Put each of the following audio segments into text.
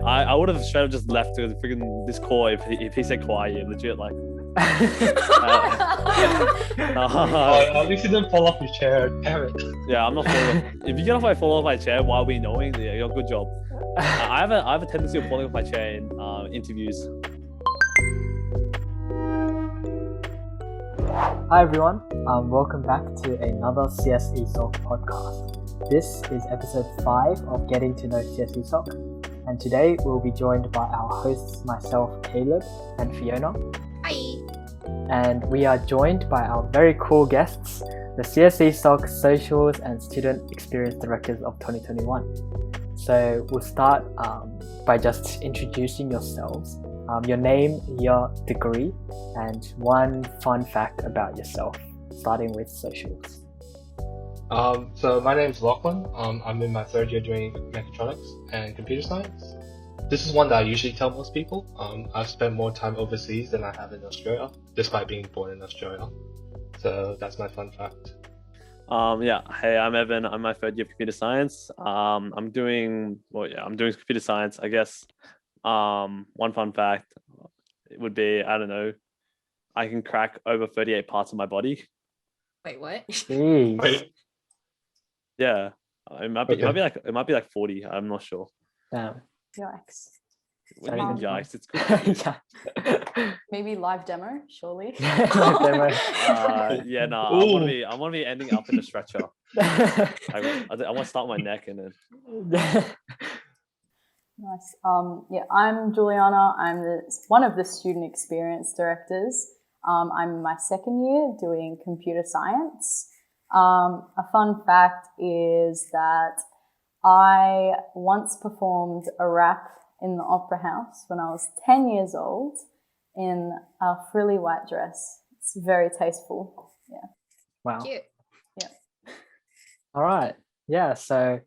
I would have straight up just left the freaking this call if he said quiet, legit like. At least you didn't fall off your chair, damn it. Yeah, I'm not falling. If you get off, I fall off my chair while we knowing, yeah, you're good job. I have a tendency of falling off my chair in interviews. Hi everyone, welcome back to another CSESoc podcast. This is episode 5 of Getting to Know CSESoc, and today we'll be joined by our hosts, myself, Caleb and Fiona. Hi. And we are joined by our very cool guests, the CSESoc Socials and Student Experience Directors of 2021. So we'll start by just introducing yourselves. Your name, your degree, and one fun fact about yourself, starting with socials. So my name is Lachlan. I'm in my third year doing mechatronics and computer science. This is one that I usually tell most people. I've spent more time overseas than I have in Australia, despite being born in Australia. So that's my fun fact. Yeah. Hey, I'm Evan. I'm my third year of computer science. I'm doing computer science, I guess. One fun fact would be, I don't know, I can crack over 38 parts of my body. Wait, what? Jeez. Wait, Yeah, it might be like 40. I'm not sure. Damn. Yikes. What do you mean, yikes? It's good. Yeah. Maybe live demo, surely. Live demo. Yeah, no, I want to be ending up in a stretcher. I want to start my neck and then. Nice. Yeah, I'm Giuliana. I'm one of the student experience directors. I'm in my second year doing computer science. A fun fact is that I once performed a rap in the Opera House when I was 10 years old in a frilly white dress. It's very tasteful. Yeah. Wow. Cute. Yeah. All right. Yeah. So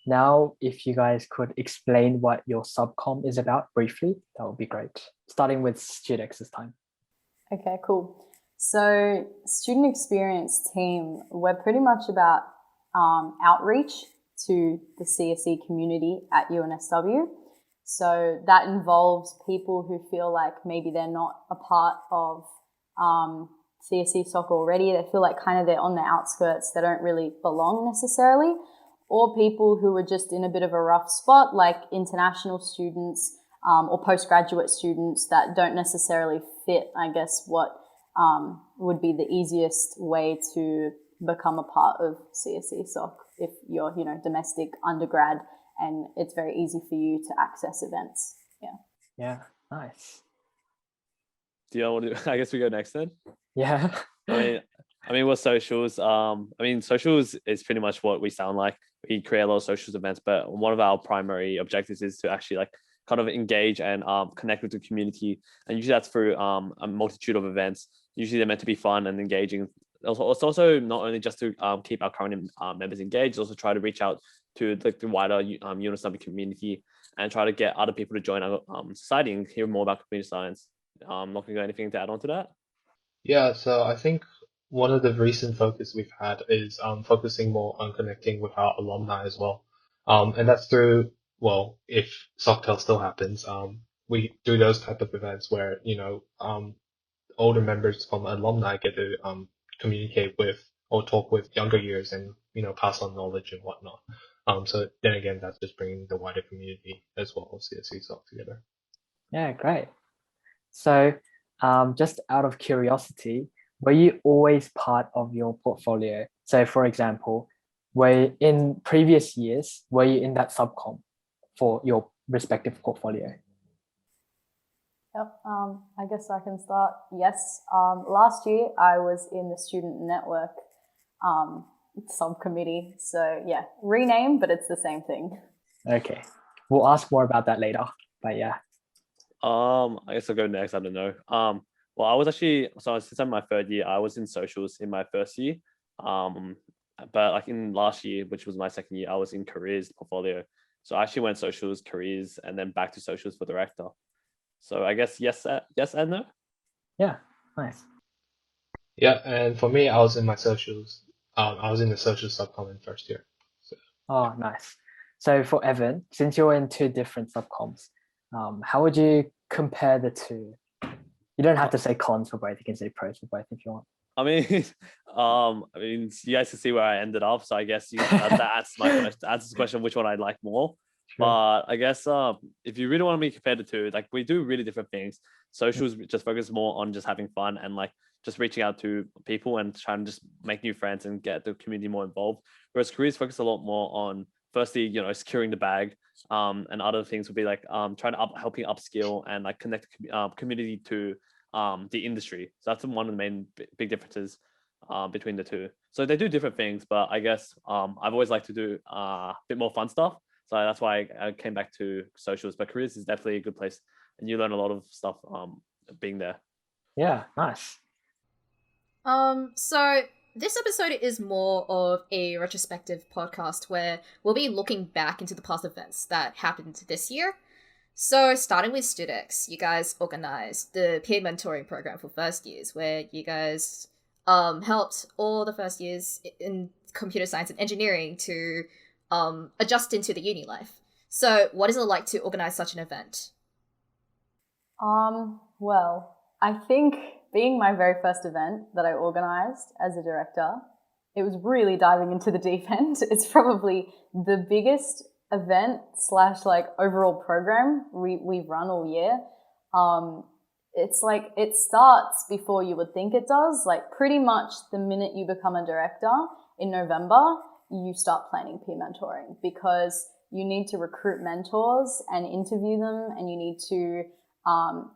now if you guys could explain what your subcom is about briefly, that would be great. Starting with Studex this time. Okay, cool. So student experience team, we're pretty much about outreach to the CSE community at UNSW. So that involves people who feel like maybe they're not a part of CSESoc already. They feel like kind of they're on the outskirts. They don't really belong necessarily. Or people who are just in a bit of a rough spot, like international students or postgraduate students that don't necessarily fit, I guess, what would be the easiest way to become a part of CSESoc if you're, domestic undergrad and it's very easy for you to access events. Yeah. Yeah. Nice. Do you want to? I guess we go next then. Yeah. I mean, what socials? Socials is pretty much what we sound like. We create a lot of socials events, but one of our primary objectives is to actually kind of engage and connect with the community. And usually that's through a multitude of events. Usually they're meant to be fun and engaging. It's also not only just to keep our current members engaged, also try to reach out to the wider UNSW community and try to get other people to join our society and hear more about computer science. Not going to go anything to add on to that. Yeah, so I think one of the recent focus we've had is focusing more on connecting with our alumni as well. And that's through, well, if SocTel still happens, we do those type of events where, older members from alumni get to communicate with or talk with younger years and, pass on knowledge and whatnot. So then again, that's just bringing the wider community as well as CSESoc together. Yeah, great. So just out of curiosity, were you always part of your portfolio? So for example, in previous years, were you in that subcom for your respective portfolio? Yep. I guess I can start. Yes. Last year I was in the student network subcommittee. So yeah, rename, but it's the same thing. Okay. We'll ask more about that later, but yeah. I guess I'll go next. I don't know. Well, I was actually, since I'm in my third year, I was in socials in my first year. But in last year, which was my second year, I was in careers portfolio. So I actually went socials, careers, and then back to socials for director. So I guess yes and no. Yeah, nice. Yeah, and for me, I was in my socials. I was in the social subcom in first year. So. Oh, nice. So for Evan, since you're in two different subcoms, how would you compare the two? You don't have to say cons for both. You can say pros for both if you want. I mean, you guys can see where I ended up, so I guess that answers the question which one I like more. Sure. But I guess if you really want me to compare the two, like we do really different things. Socials just focus more on just having fun and like just reaching out to people and trying to just make new friends and get the community more involved. Whereas careers focus a lot more on firstly, securing the bag, and other things would be like trying to helping upskill and like connect community to the industry. So that's one of the main big differences between the two. So they do different things, but I guess I've always liked to do a bit more fun stuff. So that's why I came back to socials. But careers is definitely a good place, and you learn a lot of stuff being there. Yeah, nice. So this episode is more of a retrospective podcast where we'll be looking back into the past events that happened this year. So starting with Studex, you guys organized the peer mentoring program for first years, where you guys helped all the first years in computer science and engineering to adjust into the uni life. So what is it like to organize such an event? Well, I think being my very first event that I organized as a director, it was really diving into the deep end. It's probably the biggest event / like overall program we've run all year. It's like it starts before you would think it does. Like pretty much the minute you become a director in November, you start planning peer mentoring because you need to recruit mentors and interview them, and you need to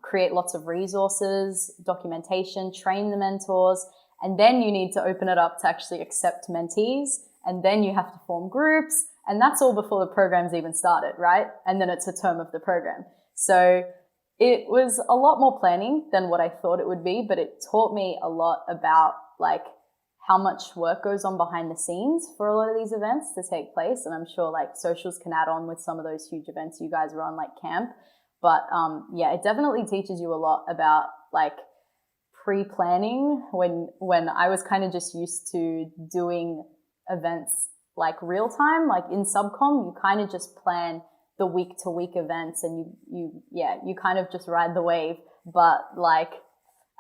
create lots of resources, documentation, train the mentors, and then you need to open it up to actually accept mentees, and then you have to form groups, and that's all before the program's even started, right? And then it's a term of the program. So it was a lot more planning than what I thought it would be, but it taught me a lot about like how much work goes on behind the scenes for a lot of these events to take place. And I'm sure like socials can add on with some of those huge events you guys run, like camp. But yeah, it definitely teaches you a lot about like pre-planning when I was kind of just used to doing events like real time, like in subcom, you kind of just plan the week to week events and you kind of just ride the wave. But like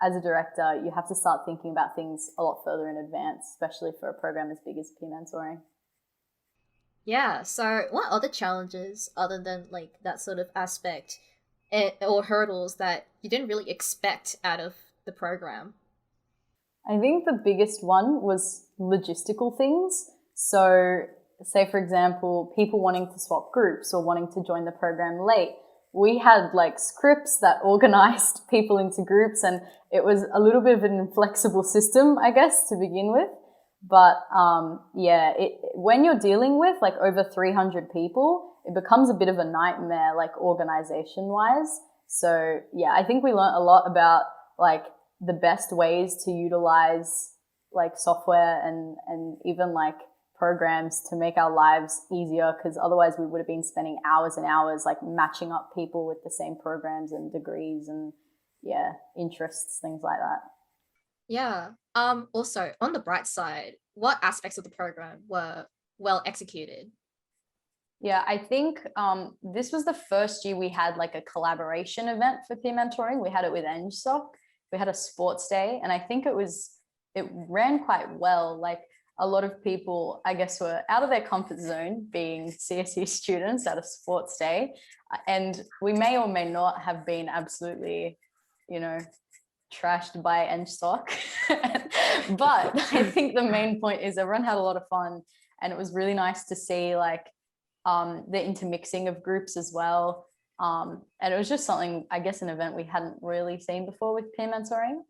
as a director, you have to start thinking about things a lot further in advance, especially for a program as big as peer mentoring. Yeah, so what other challenges other than like that sort of aspect or hurdles that you didn't really expect out of the program? I think the biggest one was logistical things. So say, for example, people wanting to swap groups or wanting to join the program late. We had like scripts that organized people into groups, and it was a little bit of an inflexible system, I guess, to begin with. But yeah, when you're dealing with like over 300 people, it becomes a bit of a nightmare, like organization wise. So yeah, I think we learned a lot about like the best ways to utilize like software and even like programs to make our lives easier, because otherwise we would have been spending hours and hours like matching up people with the same programs and degrees and yeah, interests, things like that. Yeah. Also, on the bright side, what aspects of the program were well executed? Yeah, I think this was the first year we had like a collaboration event for peer mentoring. We had it with EngSoc. We had a sports day, and I think it ran quite well. Like a lot of people, I guess, were out of their comfort zone being CSE students at a sports day. And we may or may not have been absolutely, trashed by EngSoc. But I think the main point is everyone had a lot of fun, and it was really nice to see like the intermixing of groups as well. And it was just something, I guess, an event we hadn't really seen before with peer mentoring.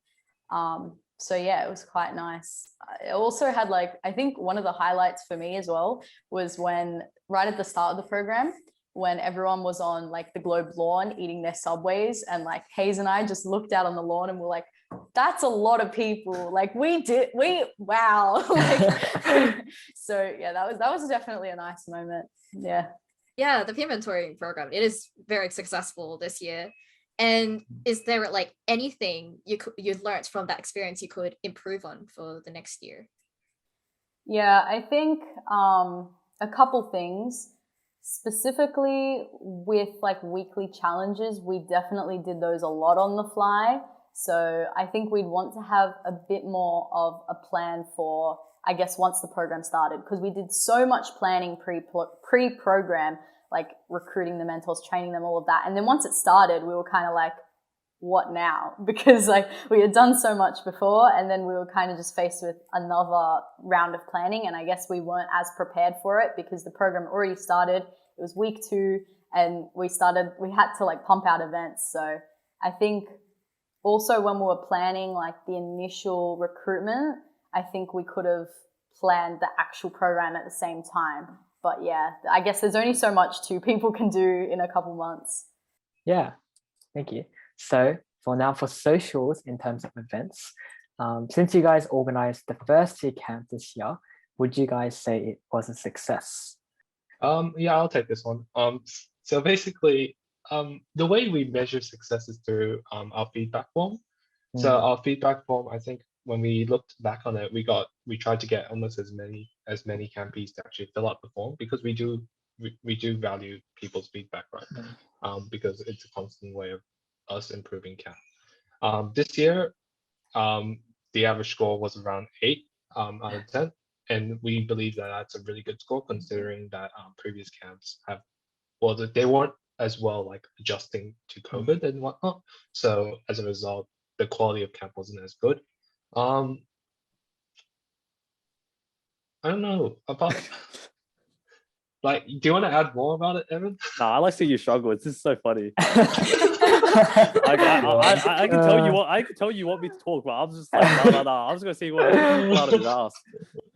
So yeah, it was quite nice. It also had like, I think one of the highlights for me as well was when right at the start of the program, when everyone was on like the Globe lawn eating their Subways, and like Hayes and I just looked out on the lawn and we're like, that's a lot of people. Like wow. Like, so yeah, that was definitely a nice moment. Yeah. Yeah, the peer mentoring program, it is very successful this year. And is there like anything you learned from that experience you could improve on for the next year? Yeah, I think a couple things. Specifically with like weekly challenges, we definitely did those a lot on the fly. So I think we'd want to have a bit more of a plan for, I guess, once the program started, because we did so much planning pre-program, like recruiting the mentors, training them, all of that. And then once it started, we were kind of like, what now? Because like we had done so much before, and then we were kind of just faced with another round of planning. And I guess we weren't as prepared for it because the program already started. It was week 2 and we had to like pump out events. So I think also when we were planning like the initial recruitment, I think we could have planned the actual program at the same time. But yeah, I guess there's only so much two people can do in a couple months. Yeah, thank you. So for socials in terms of events, since you guys organized the first year camp this year, would you guys say it was a success? Yeah, I'll take this one. So basically, the way we measure success is through our feedback form. So our feedback form, I think when we looked back on it, we tried to get almost as many campees to actually fill out the form, because we do value people's feedback, right? Because it's a constant way of us improving camp. This year, the average score was around 8 out of 10. And we believe that that's a really good score, considering that previous camps they weren't as well like adjusting to COVID and whatnot. So as a result, the quality of camp wasn't as good. I don't know about like, do you want to add more about it, Evan? No, I like seeing you struggle. It's just so funny. I can tell you what you want me to talk, but I'm just like no. I was gonna see what out of his ass.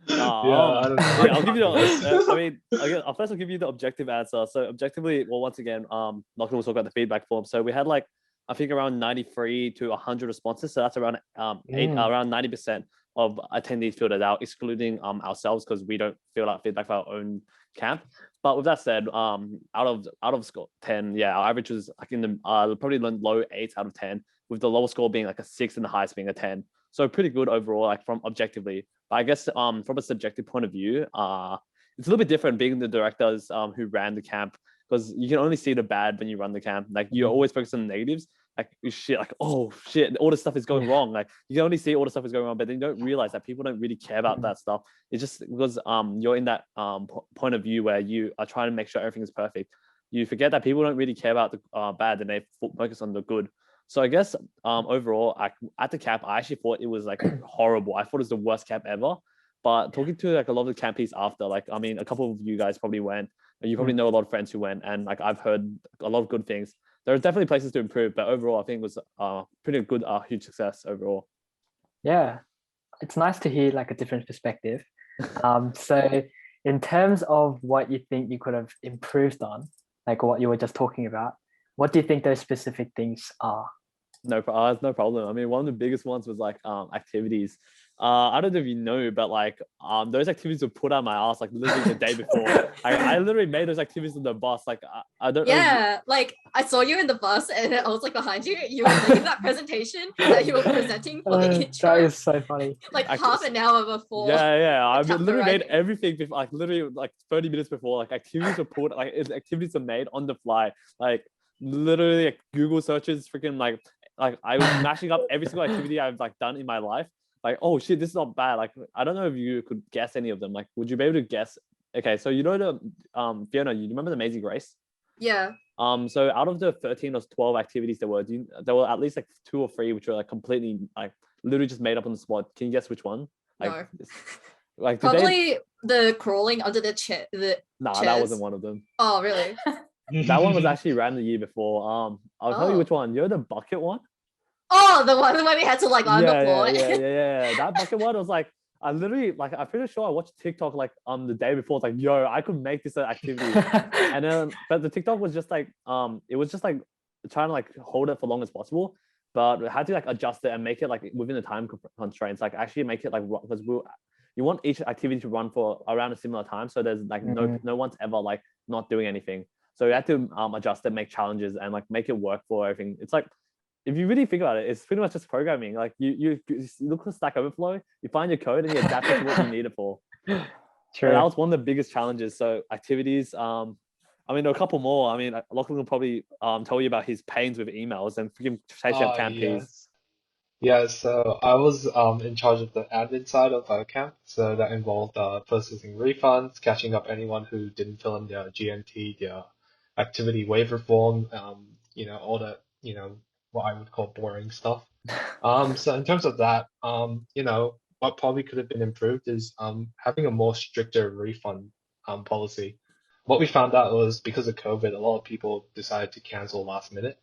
I don't know. I'll give you first I'll give you the objective answer. So objectively, well, once again, Lachlan will talk about the feedback form. So we had like I think around 93 to 100 responses. So that's around around 90% of attendees filled it out, excluding ourselves, because we don't fill out feedback for our own camp. But with that said, out of score 10, yeah, our average was like in the probably low 8 out of 10, with the lowest score being like a 6 and the highest being a 10. So pretty good overall, like from objectively. But I guess from a subjective point of view, it's a little bit different being the directors who ran the camp, because you can only see the bad when you run the camp. Like you're always focused on the negatives. Like shit, like oh shit, all this stuff is going wrong. Like you can only see all the stuff is going wrong, but then you don't realize that people don't really care about that stuff. It's just because you're in that point of view where you are trying to make sure everything is perfect. You forget that people don't really care about the bad, and they focus on the good. So I guess overall, at the camp, I actually thought it was like horrible. I thought it was the worst camp ever. But talking to like a lot of the campees after, like I mean, a couple of you guys probably went, and you probably know a lot of friends who went, and like I've heard a lot of good things. There are definitely places to improve, but overall, I think it was pretty good, huge success overall. Yeah, it's nice to hear like a different perspective. So in terms of what you think you could have improved on, like what you were just talking about, what do you think those specific things are? No problem. I mean, one of the biggest ones was like activities. I don't know if you know, but like those activities were put on my ass like literally the day before. I literally made those activities on the bus. Like I don't know. Yeah, like I saw you in the bus and I was like behind you. You were making that presentation that you were presenting for the intro. That is so funny. Like half an hour before. Yeah. I literally made everything before, like literally like 30 minutes before. Like activities were put, like activities are made on the fly. Like literally like Google searches, freaking like I was mashing up every single activity I've like done in my life. Like, oh shit, this is not bad. Like, I don't know if you could guess any of them. Like, would you be able to guess? Okay, so you know the Fiona, you remember the Amazing Grace? Yeah. So out of the 13 or 12 activities there were at least like 2 or 3 which were like completely like literally just made up on the spot. Can you guess which one? Like, no. Like probably the crawling under the chair. Nah, chairs. That wasn't one of them. Oh, really? That one was actually ran the year before. I'll tell you which one. You're the bucket one. Oh, the one where we had to like on the floor. Yeah. That bucket one was like, I literally like, I'm pretty sure I watched TikTok like the day before. It's like, yo, I could make this an activity. And then, but the TikTok was just like, it was just like trying to like hold it for long as possible, but we had to like adjust it and make it like within the time constraints. Like actually make it like, because you want each activity to run for around a similar time, so there's like no one's ever like not doing anything. So you had to adjust it, make challenges, and like make it work for everything. It's like, if you really think about it, it's pretty much just programming. Like you look at Stack Overflow, you find your code and you adapt it to what you need it for. True. And that was one of the biggest challenges. So activities, I mean, there are a couple more. I mean, Lachlan will probably tell you about his pains with emails and freaking chasing up camp keys. Yes. Yeah, so I was in charge of the admin side of our camp, so that involved processing refunds, catching up anyone who didn't fill in their GMT, their activity waiver form, all that, what I would call boring stuff. So in terms of that, what probably could have been improved is having a more stricter refund policy. What we found out was because of COVID, a lot of people decided to cancel last minute,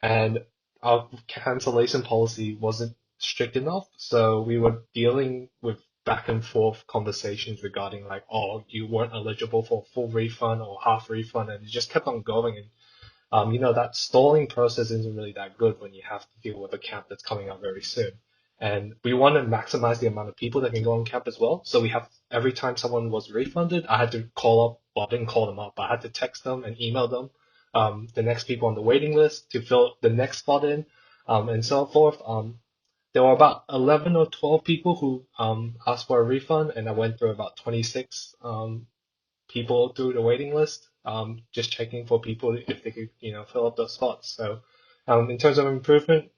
and our cancellation policy wasn't strict enough. So we were dealing with back and forth conversations regarding like, oh, you weren't eligible for full refund or half refund, and it just kept on going. And that stalling process isn't really that good when you have to deal with a camp that's coming up very soon. And we want to maximize the amount of people that can go on camp as well. So we have every time someone was refunded, I had to call up, well, I didn't call them up, but I had to text them and email them the next people on the waiting list to fill the next spot in, and so forth. There were about 11 or 12 people who asked for a refund, and I went through about 26 people through the waiting list, just checking for people if they could, fill up those spots. So, in terms of improvement,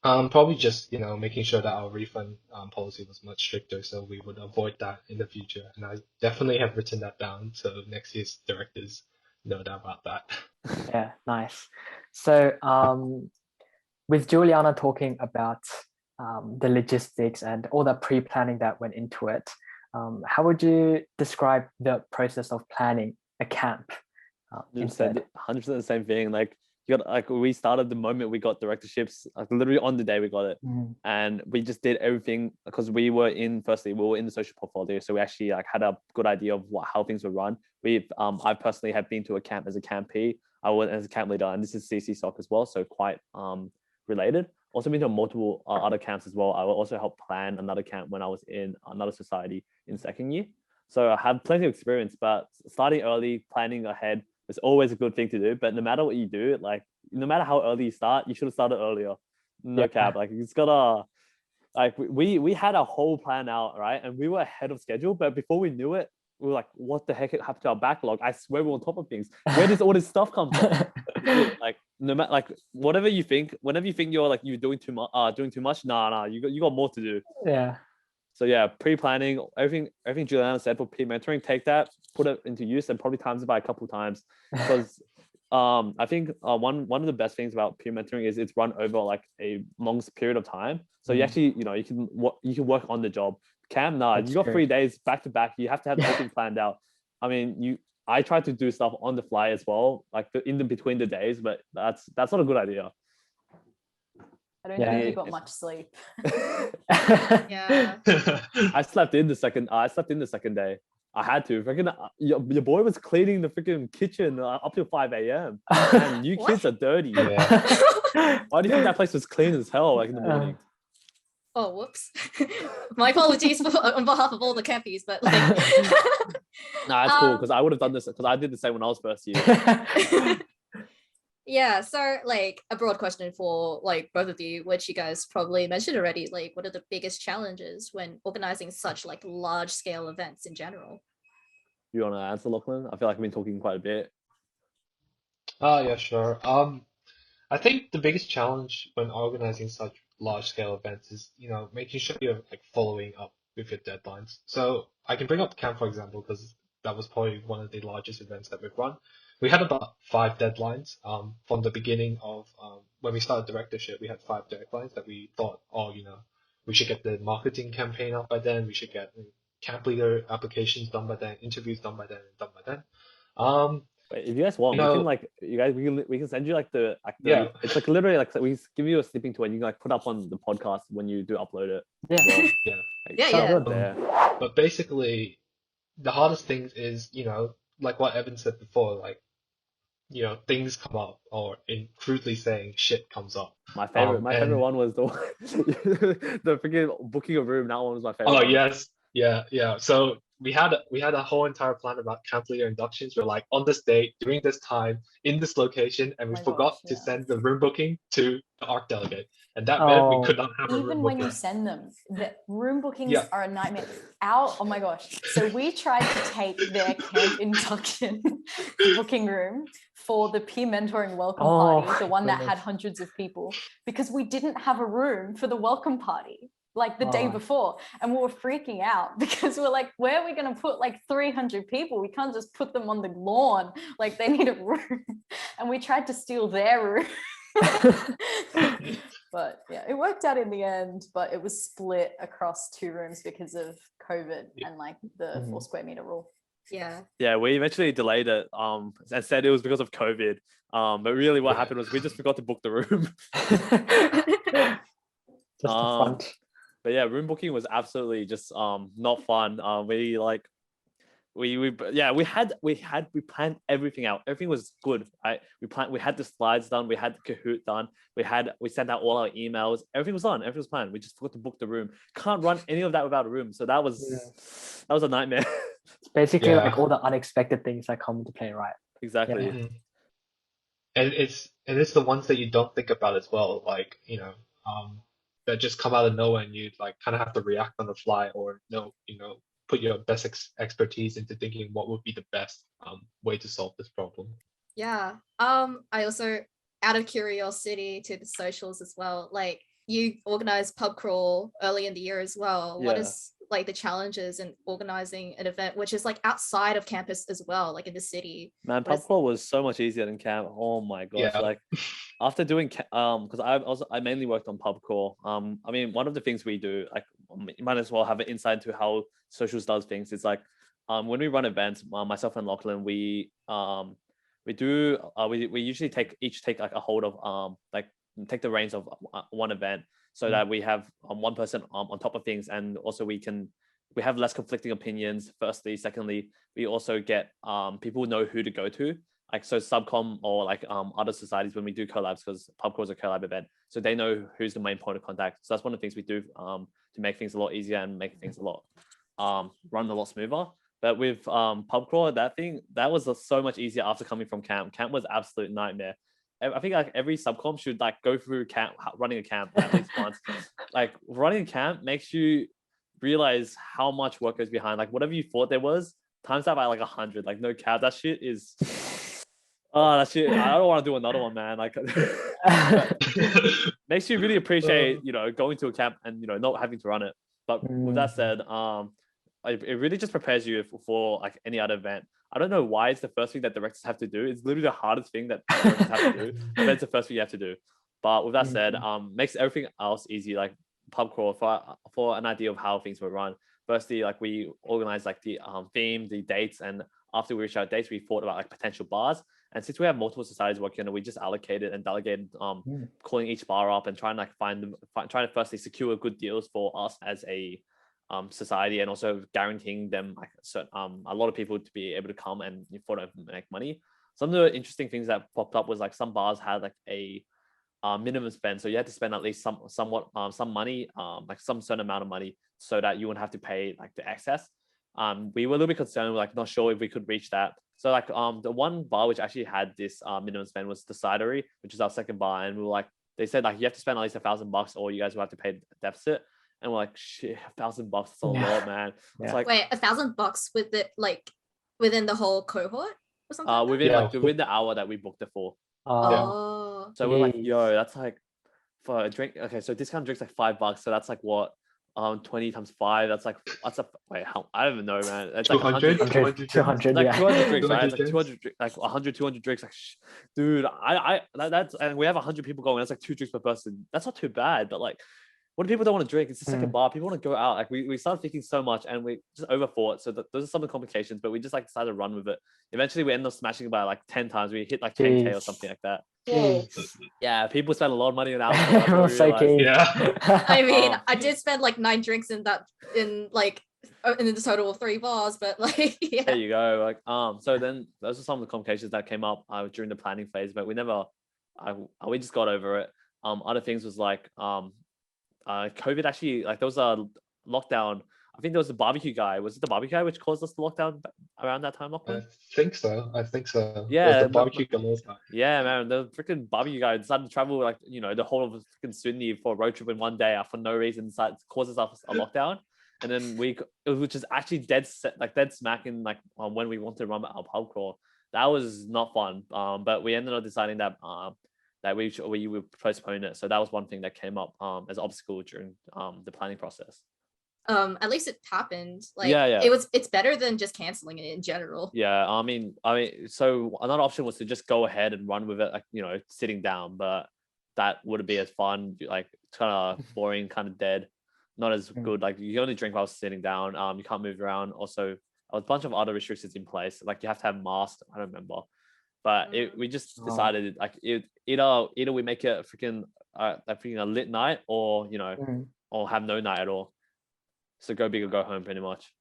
probably just, making sure that our refund policy was much stricter so we would avoid that in the future. And I definitely have written that down so next year's directors know about that. Yeah, nice. So with Giuliana talking about the logistics and all the pre-planning that went into it, how would you describe the process of planning a camp? 100% the same thing. Like you got like we started the moment we got directorships, like literally on the day we got it, and we just did everything because we were in the social portfolio, so we actually like had a good idea of how things would run. I personally have been to a camp as a campee. I went as a camp leader, and this is CSESoc as well, so quite related. Also been to multiple other camps as well. I will also help plan another camp when I was in another society in second year. So I have plenty of experience, but starting early, planning ahead is always a good thing to do. But no matter what you do, like no matter how early you start, you should have started earlier. No cap. Like it's gotta like we had a whole plan out, right? And we were ahead of schedule, but before we knew it, we were like, what the heck happened to our backlog? I swear we're on top of things. Where does all this stuff come from? Like no matter like whenever you think you're doing too much, nah, you got more to do. Yeah. So yeah, pre-planning, everything Giuliana said for peer mentoring, take that, put it into use, and probably times it by a couple of times. Because I think one of the best things about peer mentoring is it's run over like a long period of time. So you actually, you can work on the job. Cam, you got 3 days back to back. You have to have everything planned out. I mean, I try to do stuff on the fly as well, like between the days, but that's not a good idea. I don't think you got much sleep. Yeah. I slept in the second day. I had to. Freaking, your boy was cleaning the freaking kitchen up till 5 a.m. And you kids are dirty. Yeah. Why do you think that place was clean as hell, like in the morning? Oh, whoops. My apologies on behalf of all the campies, but like... Nah, it's cool, because I would have done this, because I did the same when I was first year. Yeah, so like a broad question for like both of you, which you guys probably mentioned already, like what are the biggest challenges when organizing such like large scale events in general? You want to answer, Lachlan? I feel like I've been talking quite a bit. Yeah, sure. I think the biggest challenge when organizing such large scale events is, making sure you're like following up with your deadlines. So I can bring up camp, for example, because that was probably one of the largest events that we've run. We had about 5 deadlines from the beginning of when we started directorship. We had 5 deadlines that we thought, we should get the marketing campaign out by then. We should get camp leader applications done by then, interviews done by then, and done by then. Wait, if you guys want, we can send you it's like literally like we give you a snipping to it and you can like put up on the podcast when you do upload it. Yeah. But basically, the hardest thing is, like what Evan said before, like, things come up, or in crudely saying, shit comes up. My favorite one was the freaking booking a room. That one was my favorite. Oh, yes. Yeah. So we had a whole entire plan about camp leader inductions. We're like, on this date, during this time, in this location, and we my forgot gosh, to yeah. send the room booking to the ARC delegate, and that meant we could not have a room Even when you booking. send them, the room bookings Yeah. are a nightmare. Oh my gosh. So we tried to take their camp induction booking room for the peer mentoring welcome party, the one that had hundreds of people, because we didn't have a room for the welcome party like the day before, and we were freaking out because we're like, where are we going to put like 300 people? We can't just put them on the lawn, like they need a room. And we tried to steal their room. But yeah, it worked out in the end, but it was split across 2 rooms because of COVID and like the 4 square meter rule. Yeah, we eventually delayed it and said it was because of COVID, but really what happened was we just forgot to book the room. Just the front. But yeah, room booking was absolutely just not fun. We planned everything out. Everything was good, right? We had the slides done, we had the Kahoot done, we sent out all our emails, everything was done, everything was planned. We just forgot to book the room. Can't run any of that without a room. So that was a nightmare. It's basically like all the unexpected things that come into play, right? Exactly. Yeah. And it's the ones that you don't think about as well, like, that just come out of nowhere, and you like kind of have to react on the fly, or put your best expertise into thinking what would be the best way to solve this problem. Yeah. I also, out of curiosity to the socials as well, like you organized Pub Crawl early in the year as well. What is like the challenges in organizing an event which is like outside of campus as well, like in the city? Man, Pub Crawl was so much easier than camp. Oh my gosh. Yeah. Like after doing because I mainly worked on Pub Crawl. I mean, one of the things we do, like you might as well have an insight into how socials does things. It's like when we run events, myself and Lachlan, we usually take like a hold of like take the reins of one event, so that we have one person on top of things, and also we have less conflicting opinions. Firstly, secondly, we also get people know who to go to, like so subcom or like other societies when we do collabs, because Pub Crawl is a collab event, so they know who's the main point of contact. So that's one of the things we do to make things a lot easier and make things a lot run a lot smoother. But with Pub Crawl, that was so much easier after coming from camp. Camp was absolute nightmare. I think like every subcom should like go through running a camp at least once. Like running a camp makes you realize how much work goes behind. Like whatever you thought there was, times that by like 100. Like no cap, that shit is. Oh, that shit! I don't want to do another one, man. Like, makes you really appreciate, going to a camp and not having to run it. But with that said, it really just prepares you for like any other event. I don't know why it's the first thing that directors have to do. It's literally the hardest thing that directors have to do, but it's the first thing you have to do. But with that said, makes everything else easy. Like Pub Crawl, for an idea of how things were run. Firstly, like we organized like the theme, the dates, and after we reached out dates, we thought about like potential bars. And since we have multiple societies working on it, we just allocated and delegated calling each bar up and trying to like trying to firstly secure good deals for us as a society, and also guaranteeing them like a lot of people to be able to come and for them make money. Some of the interesting things that popped up was like some bars had like a minimum spend, so you had to spend at least some money, like some certain amount of money, so that you wouldn't have to pay like the excess. We were a little bit concerned, like not sure if we could reach that. So like the one bar which actually had this minimum spend was the Cidery, which is our second bar, and we were like, they said like you have to spend at least $1,000 or you guys will have to pay the deficit. And we're like, shit, $1,000, that's a lot, man. It's like, wait, $1,000 with it like within the whole cohort or something? Within the hour that we booked it for. Oh. So we're like, yo, that's like for a drink. Okay, so discount drink's like $5. So that's like what? 20 times 5. That's a wait. How? I don't even know, man. It's like 200, 200, like yeah. 200 drinks, right? It's like 200, like 100, 200 drinks. Like, dude, that's and we have 100 people going. That's like 2 drinks per person. That's not too bad, but like. What do people don't want to drink? It's the second bar. People want to go out. Like we started thinking so much, and we just overthought. So those are some of the complications, but we just like decided to run with it. Eventually, we ended up smashing it by like 10 times. We hit like 10K or something like that. Yeah, people spend a lot of money on alcohol. I mean, I did spend like 9 drinks in the total of 3 bars, but like There you go. Like so then those are some of the complications that came up during the planning phase, but we just got over it. Other things was like COVID actually, like there was a lockdown I think there was the barbecue guy. Was it the barbecue guy which caused us to lock down around that time, I Lachlan? think so. I think so. It was Yeah, the barbecue galore guy. yeah, man, the freaking barbecue guy decided to travel like the whole of freaking Sydney for a road trip in one day for no reason. Decided causes us a lockdown, and then which is actually dead smack in like when we wanted to run our pub crawl. That was not fun. But we ended up deciding that that we would postpone it. So that was one thing that came up as an obstacle during the planning process. At least it happened. Like Yeah. it's better than just canceling it in general. Yeah, I mean, so another option was to just go ahead and run with it, like sitting down, but that wouldn't be as fun. Like kind of boring, kind of dead, not as good. Like you can only drink while sitting down. You can't move around. Also, a bunch of other restrictions in place. Like you have to have masks. I don't remember, but we just decided like either we make it a lit night, or or have no night at all. So go big or go home, pretty much.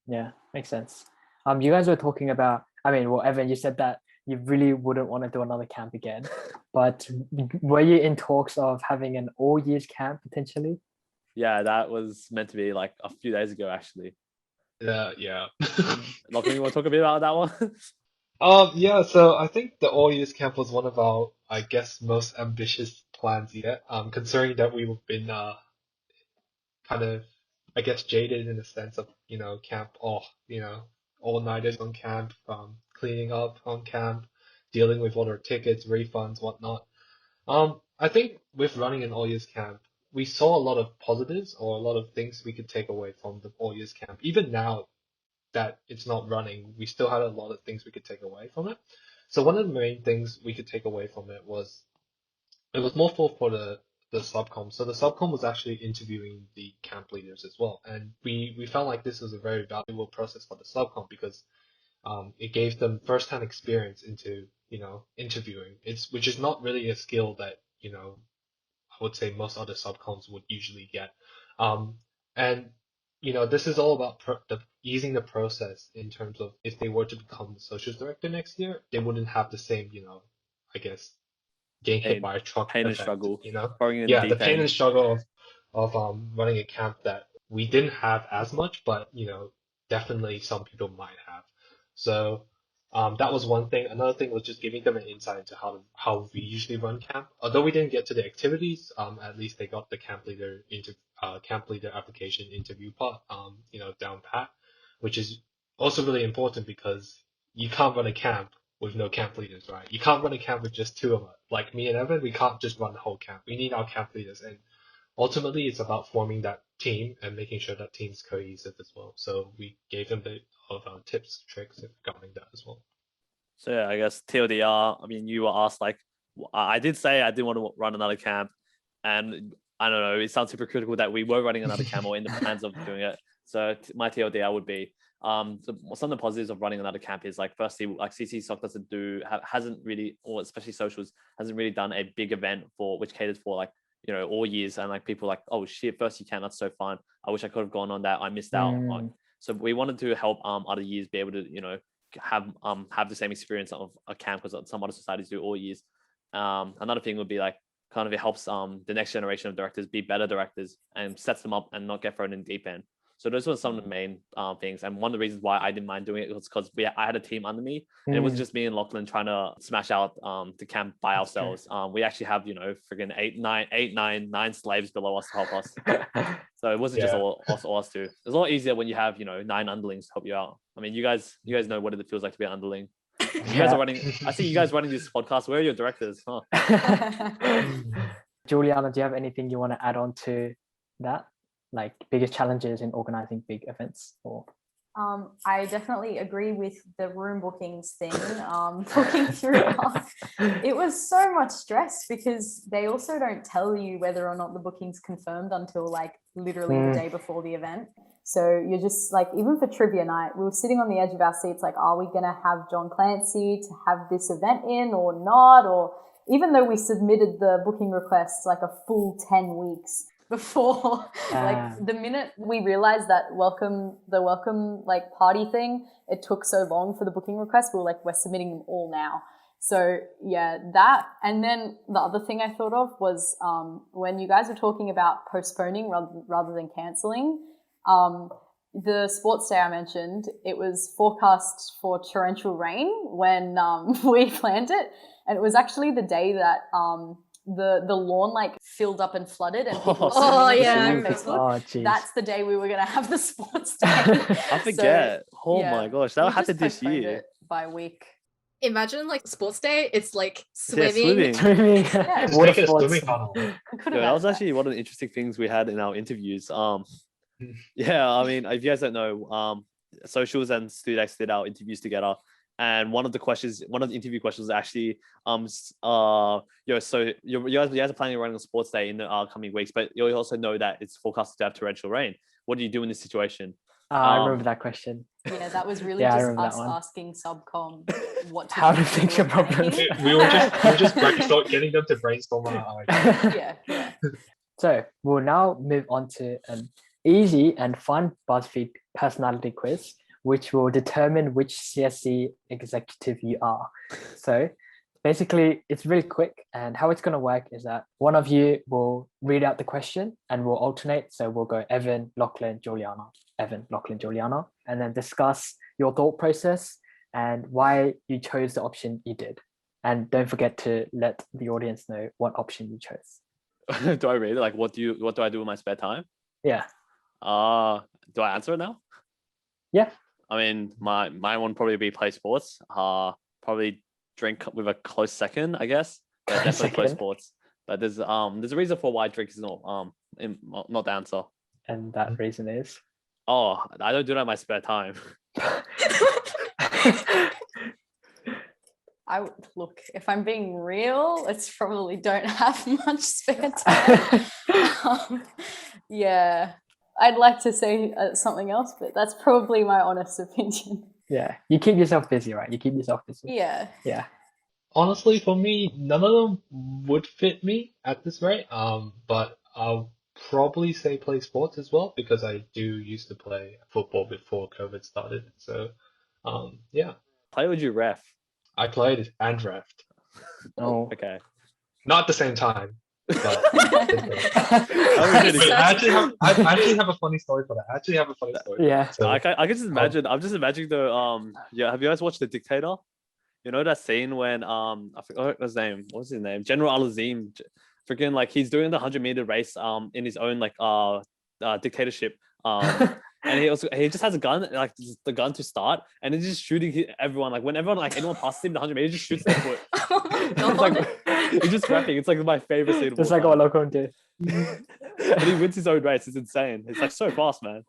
Yeah, makes sense. You guys were talking about, Evan, you said that you really wouldn't want to do another camp again, but were you in talks of having an all years camp potentially? Yeah, that was meant to be like a few days ago, actually. Yeah. Lachlan, you want to talk a bit about that one? Yeah, so I think the all years camp was one of our, I guess, most ambitious plans yet. Considering that we've been kind of, I guess, jaded in the sense of, camp, all-nighters on camp, cleaning up on camp, dealing with all our tickets, refunds, whatnot. I think with running an all-years camp, we saw a lot of positives or a lot of things we could take away from the all-years camp. Even now that it's not running, we still had a lot of things we could take away from it. So one of the main things we could take away from it was more for the subcom. So the subcom was actually interviewing the camp leaders as well. And we felt like this was a very valuable process for the subcom because it gave them first-hand experience into, interviewing. Which is not really a skill that, I would say most other subcoms would usually get. And this is all about easing the process in terms of if they were to become the socials director next year, they wouldn't have the same, I guess, getting hit by a truck pain and effect, struggle. the pain and struggle of running a camp that we didn't have as much, but definitely some people might have. So that was one thing. Another thing was just giving them an insight into how we usually run camp. Although we didn't get to the activities, at least they got the camp leader application interview part down pat, which is also really important because you can't run a camp with no camp leaders, right? You can't run a camp with just two of us. Like me and Evan, we can't just run the whole camp. We need our camp leaders. And ultimately, it's about forming that team and making sure that team's cohesive as well. So we gave them a bit of tips, tricks regarding that as well. So yeah, I guess TLDR, I mean, you were asked, like, I did say I didn't want to run another camp. And I don't know, it sounds hypocritical that we were running another camp or in the plans of doing it. So my TLDR would be, so some of the positives of running another camp is like, firstly, like CSESoc hasn't really, or especially socials, hasn't really done a big event which caters for like, all years, and like people like, oh shit, first you camp, that's so fun. I wish I could have gone on that. I missed out. So we wanted to help other years be able to, have the same experience of a camp, because some other societies do all years. Another thing would be like, kind of it helps the next generation of directors be better directors and sets them up and not get thrown in deep end. So those were some of the main things. And one of the reasons why I didn't mind doing it was because I had a team under me. And it wasn't just me and Lachlan trying to smash out the camp by ourselves. We actually have, friggin' 9 slaves below us to help us. So it wasn't just all us two. It's a lot easier when you have, 9 underlings to help you out. I mean, you guys know what it feels like to be an underling. You guys are running. I see you guys running this podcast. Where are your directors? Huh? Giuliana, do you have anything you want to add on to that? Like biggest challenges in organizing big events? Or I definitely agree with the room bookings thing. Booking through it was so much stress because they also don't tell you whether or not the booking's confirmed until like literally the day before the event. So you're just like, even for trivia night, we were sitting on the edge of our seats like, are we going to have John Clancy to have this event in or not? Or even though we submitted the booking request like a full 10 weeks before, like the minute we realized that the welcome like party thing, it took so long for the booking request, we were like, we're submitting them all now. So yeah, that. And then the other thing I thought of was when you guys were talking about postponing rather than cancelling, the sports day I mentioned, it was forecast for torrential rain when we planned it, and it was actually the day that the lawn like filled up and flooded, and people were swimming in the Facebook. Oh, jeez. That's the day we were gonna have the sports day. I forget. yeah, my gosh, that we happened just this postponed year. it by a week. Imagine like sports day, it's like Yeah, swimming. Swimming. Yeah, Just Water make it a sports. swimming tunnel. We could Yeah, have that was had actually one of the interesting things we had in our interviews. Yeah, I mean, if you guys don't know, Socials and Studex did our interviews together, and one of the interview questions was actually, so you guys are planning on running a sports day in the coming weeks, but you also know that it's forecasted to have torrential rain. What do you do in this situation? I remember that question. Yeah, that was really Yeah, I just remember that us one. asking subcom what to How do to think when we were about problems. panicking. We were just getting them to brainstorm our ideas. Yeah. So we'll now move on to an easy and fun BuzzFeed personality quiz, which will determine which CSE executive you are. So basically, it's really quick, and how it's going to work is that one of you will read out the question and we'll alternate. So we'll go Evan, Lachlan, Giuliana, Evan, Lachlan, Giuliana, and then discuss your thought process and why you chose the option you did. And don't forget to let the audience know what option you chose. Do I read it? Like, what do I do in my spare time? Yeah. Do I answer it now? Yeah. I mean, my one probably be play sports. Probably drink with a close second, I guess. Yeah, definitely play sports. But there's a reason for why drink is not the answer. And that reason is? Oh, I don't do that in my spare time. Look, if I'm being real, it's probably don't have much spare time. Yeah, I'd like to say something else, but that's probably my honest opinion. Yeah, you keep yourself busy, right? You keep yourself busy. Yeah. Honestly, for me, none of them would fit me at this rate. But I'll probably say play sports as well, because I do used to play football before COVID started. So, yeah, Play would you ref? I played and refed. Oh, Okay. Not at the same time, but That was really I good. actually have a funny story for that. yeah. So, I can just imagine. I'm just imagining the yeah. Have you guys watched The Dictator? You know that scene when I forgot his name. What's his name? General Al-Azim. Freaking like he's doing the 100-meter race in his own like dictatorship. And he just has a gun, like the gun to start, and he's just shooting everyone. Like whenever like anyone passes him the 100 meters, he just shoots their foot. Oh my It's god. like he's just rapping. It's like my favorite scene. Just like what Lachlan did. And he wins his own race. It's insane. It's like so fast, man.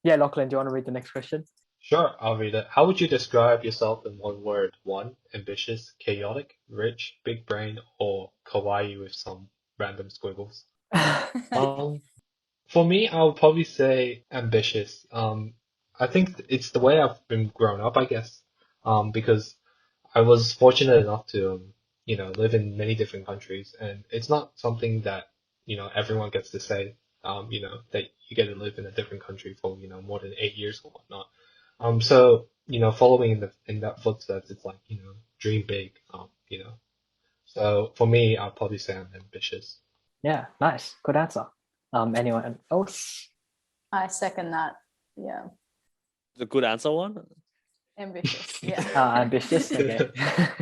Yeah, Lachlan, do you want to read the next question? sure, I'll read it. How would you describe yourself in one word? 1, ambitious, chaotic, rich, big brain, or kawaii with some random squiggles? For me, I would probably say ambitious. I think it's the way I've been grown up, I guess. Because I was fortunate enough to, live in many different countries, and it's not something that, everyone gets to say, that you get to live in a different country for, more than 8 years or whatnot. So, following in that footsteps, it's like, dream big, So for me, I'll probably say I'm ambitious. Yeah, nice. Good answer. Anyone else? I second that. Yeah. The good answer one. Ambitious. Yeah. Ambitious. Okay.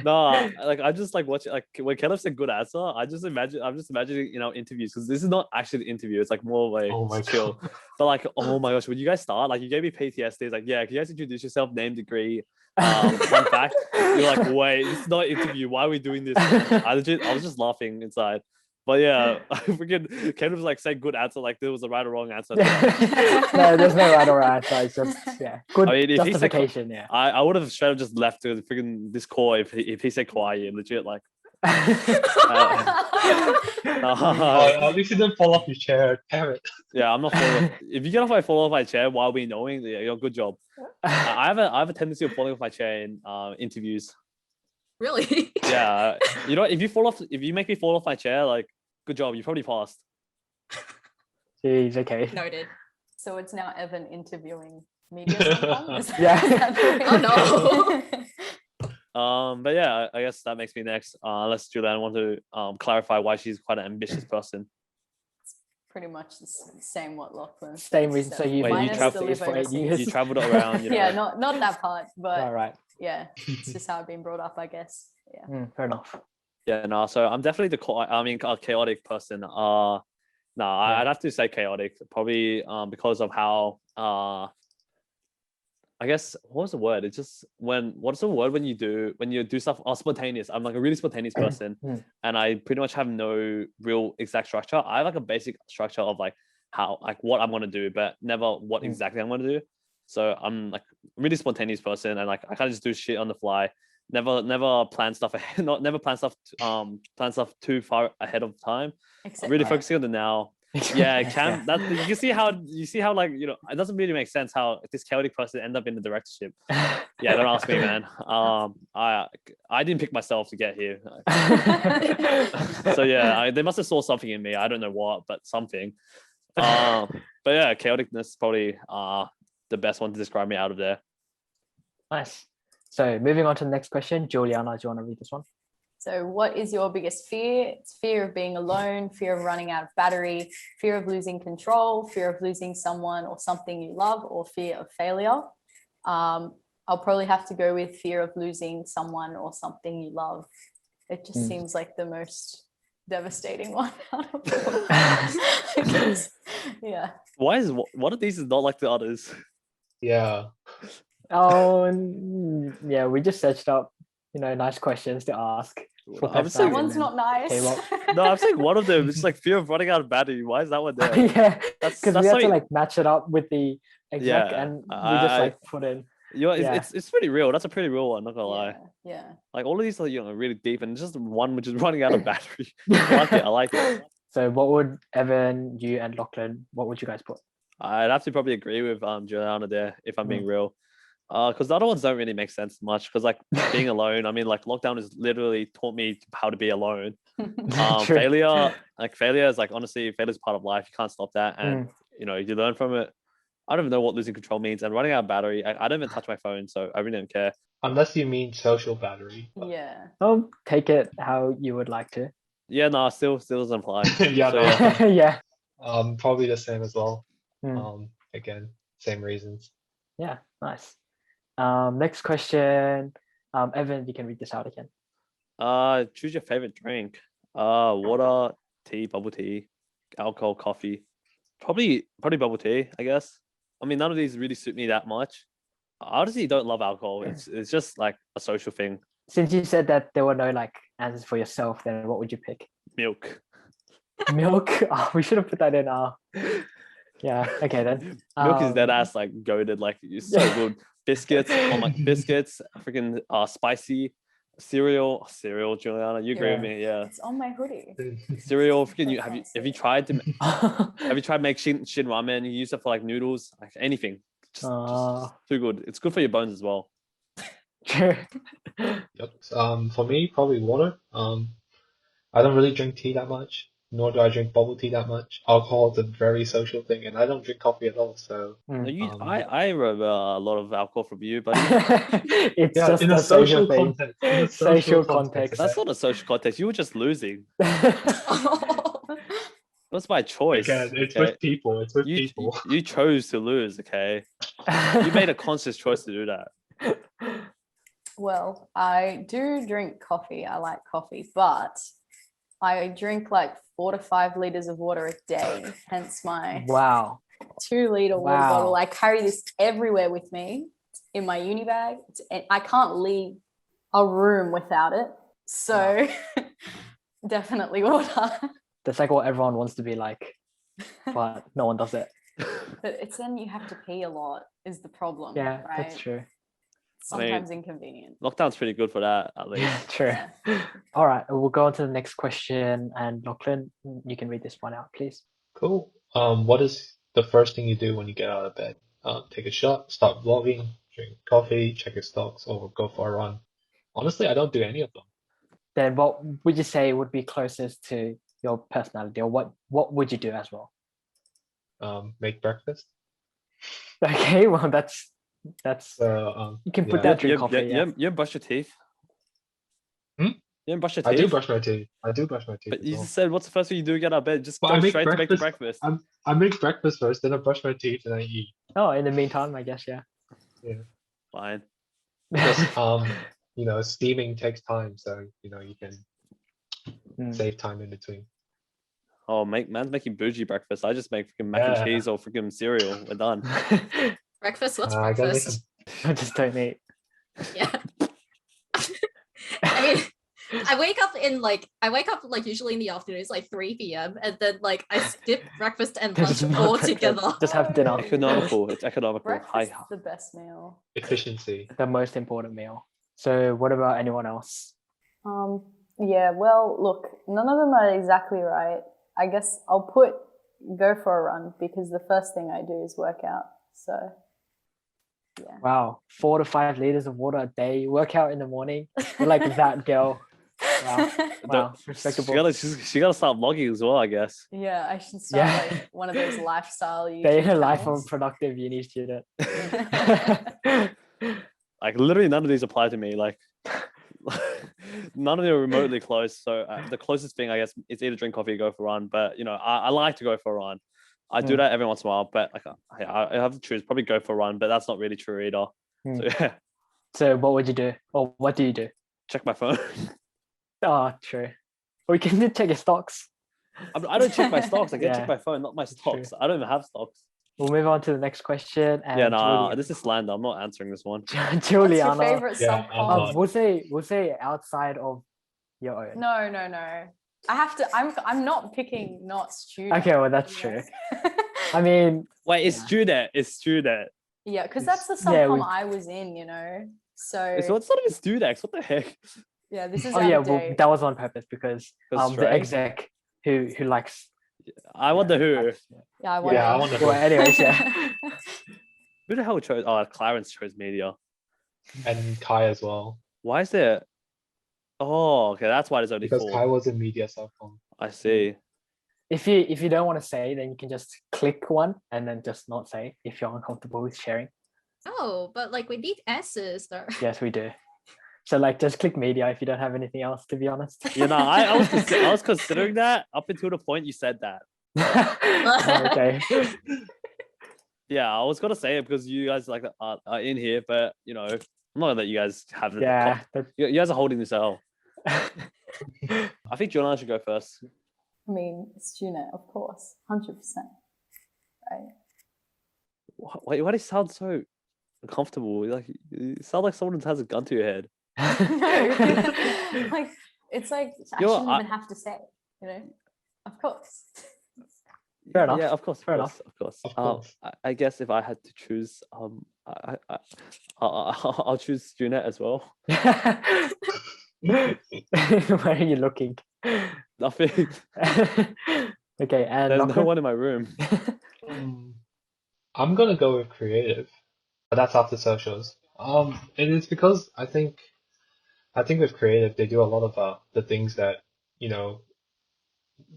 No, like I just like watching like when Caleb said good answer, I'm just imagining interviews, because this is not actually the interview, it's like more like Oh my chill. God. But like, oh my gosh, when you guys start, like you gave me PTSD. It's like, yeah, can you guys introduce yourself, name, degree, fun fact? You're like, wait, this is not an interview, why are we doing this? I was just laughing inside. But yeah, freaking Caleb was like saying good answer, like there was a right or wrong answer. No, there's no right or wrong answer. It's just good I mean, if he said justification. Yeah. I would have straight up just left to freaking this core if he said kawaii, legit like. At least you didn't fall off your chair. Damn it. Yeah, I'm not falling off. If you get off, I fall off my chair while we knowing, yeah, good job. I have a tendency of falling off my chair in interviews. Really? Yeah, if you make me fall off my chair, like good job, you probably passed. Jeez, okay. Noted. So it's now Evan interviewing media. Sometimes? Yeah. Oh no. But yeah, I guess that makes me next. Unless Giuliana want to clarify why she's quite an ambitious person. pretty much the same what Lachlan said. Same reason. So you Wait, you traveled for 8 years. You traveled around, you know. Yeah, not that part, but Right. yeah, it's just how I've been brought up, I guess. Yeah. Fair enough. Yeah, no. So I'm definitely a chaotic person. No, I'd have to say chaotic, probably because of how I guess what was the word? It's just what's the word when you do stuff spontaneous. I'm like a really spontaneous person, and I pretty much have no real exact structure. I have like a basic structure of like what I'm gonna do, but never what exactly I'm gonna do. So I'm like a really spontaneous person, and like I kind of just do shit on the fly. Never plan stuff ahead, never plan stuff too far ahead of time. Except I'm really focusing on the now. Yeah, it can. That you see how like, you know, it doesn't really make sense how this chaotic person end up in the directorship. Yeah, don't ask me, man. I didn't pick myself to get here. So yeah, they must have saw something in me. I don't know what, but something. But yeah, chaoticness is probably the best one to describe me out of there. Nice. So moving on to the next question, Giuliana, do you want to read this one? So what is your biggest fear? It's fear of being alone, fear of running out of battery, fear of losing control, fear of losing someone or something you love, or fear of failure. I'll probably have to go with fear of losing someone or something you love. It just seems like the most devastating one out of all. I guess. Yeah. One of these is not like the others? Yeah. Oh, yeah, we just searched up, nice questions to ask. That one's not nice. No, I'm saying one of them. It's like fear of running out of battery. Why is that one there? Yeah, because we had to like match it up with the exec, and we just like put in. It's pretty real. That's a pretty real one. Not gonna lie. Yeah. Like all of these are really deep, and just one which is running out of battery. I like it. So what would Evan, you, and Lachlan? What would you guys put? I'd have to probably agree with Giuliana there if I'm being real. Because the other ones don't really make sense much. Because like being alone, I mean, like lockdown has literally taught me how to be alone. Failure is like, honestly, failure is part of life. You can't stop that, and you learn from it. I don't even know what losing control means, and running out of battery. I don't even touch my phone, so I really don't care. Unless you mean social battery. But... Yeah. I'll take it how you would like to. Yeah, no, still doesn't apply. Yeah. Probably the same as well. Again, same reasons. Yeah, nice. Next question. Evan, you can read this out again. Choose your favorite drink. Water, tea, bubble tea, alcohol, coffee. Probably bubble tea, I guess. I mean, none of these really suit me that much. I honestly don't love alcohol. It's just like a social thing. Since you said that there were no like answers for yourself, then what would you pick? Milk. Milk? Oh, we should have put that in. Yeah. Okay then. Milk is dead ass like goated. Like it's so good. Biscuits, freaking spicy cereal, Giuliana, you agree with me? Yeah, it's on my hoodie. Cereal, freaking. Have you tried to make shin ramen? You use it for like noodles, like anything. Just too good. It's good for your bones as well. True. Yep. For me, probably water. I don't really drink tea that much, nor do I drink bubble tea that much. Alcohol is a very social thing, and I don't drink coffee at all. So I remember a lot of alcohol from you, but it's just in a social context. In a social context. That's not a social context. You were just losing. That's my choice. Again, it's with people. It's with people. You chose to lose. Okay, you made a conscious choice to do that. Well, I do drink coffee. I like coffee, but I drink like 4 to 5 liters of water a day. Hence my 2-liter water bottle. I carry this everywhere with me in my uni bag. And I can't leave a room without it. So definitely water. That's like what everyone wants to be like, but no one does it. But it's then you have to pee a lot is the problem. Yeah, right? that's true. Sometimes inconvenient. Lockdown's pretty good for that, at least. True. All right, we'll go on to the next question, and Lachlan, you can read this one out, please. Cool. What is the first thing you do when you get out of bed? Take a shot, start vlogging, drink coffee, check your stocks, or go for a run. Honestly, I don't do any of them. Then what would you say would be closest to your personality, or what would you do as well? Make breakfast. Okay, well that's you can put that through coffee. You brush your teeth. You don't brush your I do teeth? brush my teeth. I do brush my teeth But as you well. just said, what's the first thing you do get out of bed? Just But go I make straight to make the breakfast. I make breakfast first, then I brush my teeth and I eat. Oh, in the meantime, I guess, yeah. Fine. Because steaming takes time, so you can Mm. save time in between. Oh, man's making bougie breakfast. I just make freaking mac and Yeah. cheese or freaking cereal. We're done. Breakfast? What's I gotta make breakfast? I just don't eat. Yeah. I mean, I wake up usually in the afternoon, it's like 3 p.m. and then like I skip breakfast and lunch Just not all breakfast, together. Just have dinner. Economical. It's economical. Breakfast is the best meal. efficiency. The most important meal. So what about anyone else? Yeah, well, look, none of them are exactly right. I guess I'll go for a run because the first thing I do is work out. So, yeah. Wow, 4 to 5 liters of water a day. You work out in the morning. You're like that girl. Wow, wow, respectable. She gotta start vlogging as well, I guess. Yeah, I should start Yeah. like one of those lifestyle YouTube Day in the life of a channels. productive uni student. Like literally none of these apply to me. Like none of them are remotely close. So the closest thing I guess is either drink coffee or go for a run. But I like to go for a run. I do that every once in a while. But like I have to choose. Probably go for a run. But that's not really true either. So yeah, So what would you do? Or what do you do? check my phone. Oh, true. Or you can check your stocks. I don't check my stocks. I can Yeah, check my phone, not my true. stocks. I don't even have stocks. We'll move on to the next question. And Yeah, no, this is slander. I'm not answering this one. What's your Juliana, favorite Yeah, subcom? we'll say outside of your own. No. I have to. I'm not picking not student. Okay, well that's true. I mean, Wait, it's Yeah. StuDet. It's StuDet. Yeah, because that's the Yeah, subcom we- I was in. So It's not even StuDex. What the heck? yeah, this is oh out yeah, of well date. that was on purpose because Because the Stray? exec who likes. I wonder who. likes- Yeah, I wonder. Yeah, I wonder who. Well, anyways, yeah. Who the hell chose? Oh, Clarence chose media. And Kai as well. Why is there? Oh, okay. That's why there's only Because 4. Kai was in media subcom. I see. If you don't want to say, then you can just click one and then just not say if you're uncomfortable with sharing. Oh, but like we need answers though. Yes, we do. So like just click media if you don't have anything else, to be honest. I was considering that up until the point you said that. Okay. Yeah, I was gonna say it because you guys like are in here, but I'm not gonna let you guys have it. Yeah. You guys are holding this L. I think Giuliana should go first. I mean, StuNet, of course, 100%. Right. Why do you sound so uncomfortable? Like you sound like someone has a gun to your head. No, like it's like I Yo, shouldn't I- even have to say, of course. Fair enough. Yeah, of course, Fair of course. Of course. I guess if I had to choose, I'll choose StuNet as well. Where are you looking? Nothing. Okay, and There's no Lachlan? one in my room. I'm gonna go with creative, but that's after socials. And it's because I think with creative they do a lot of the things that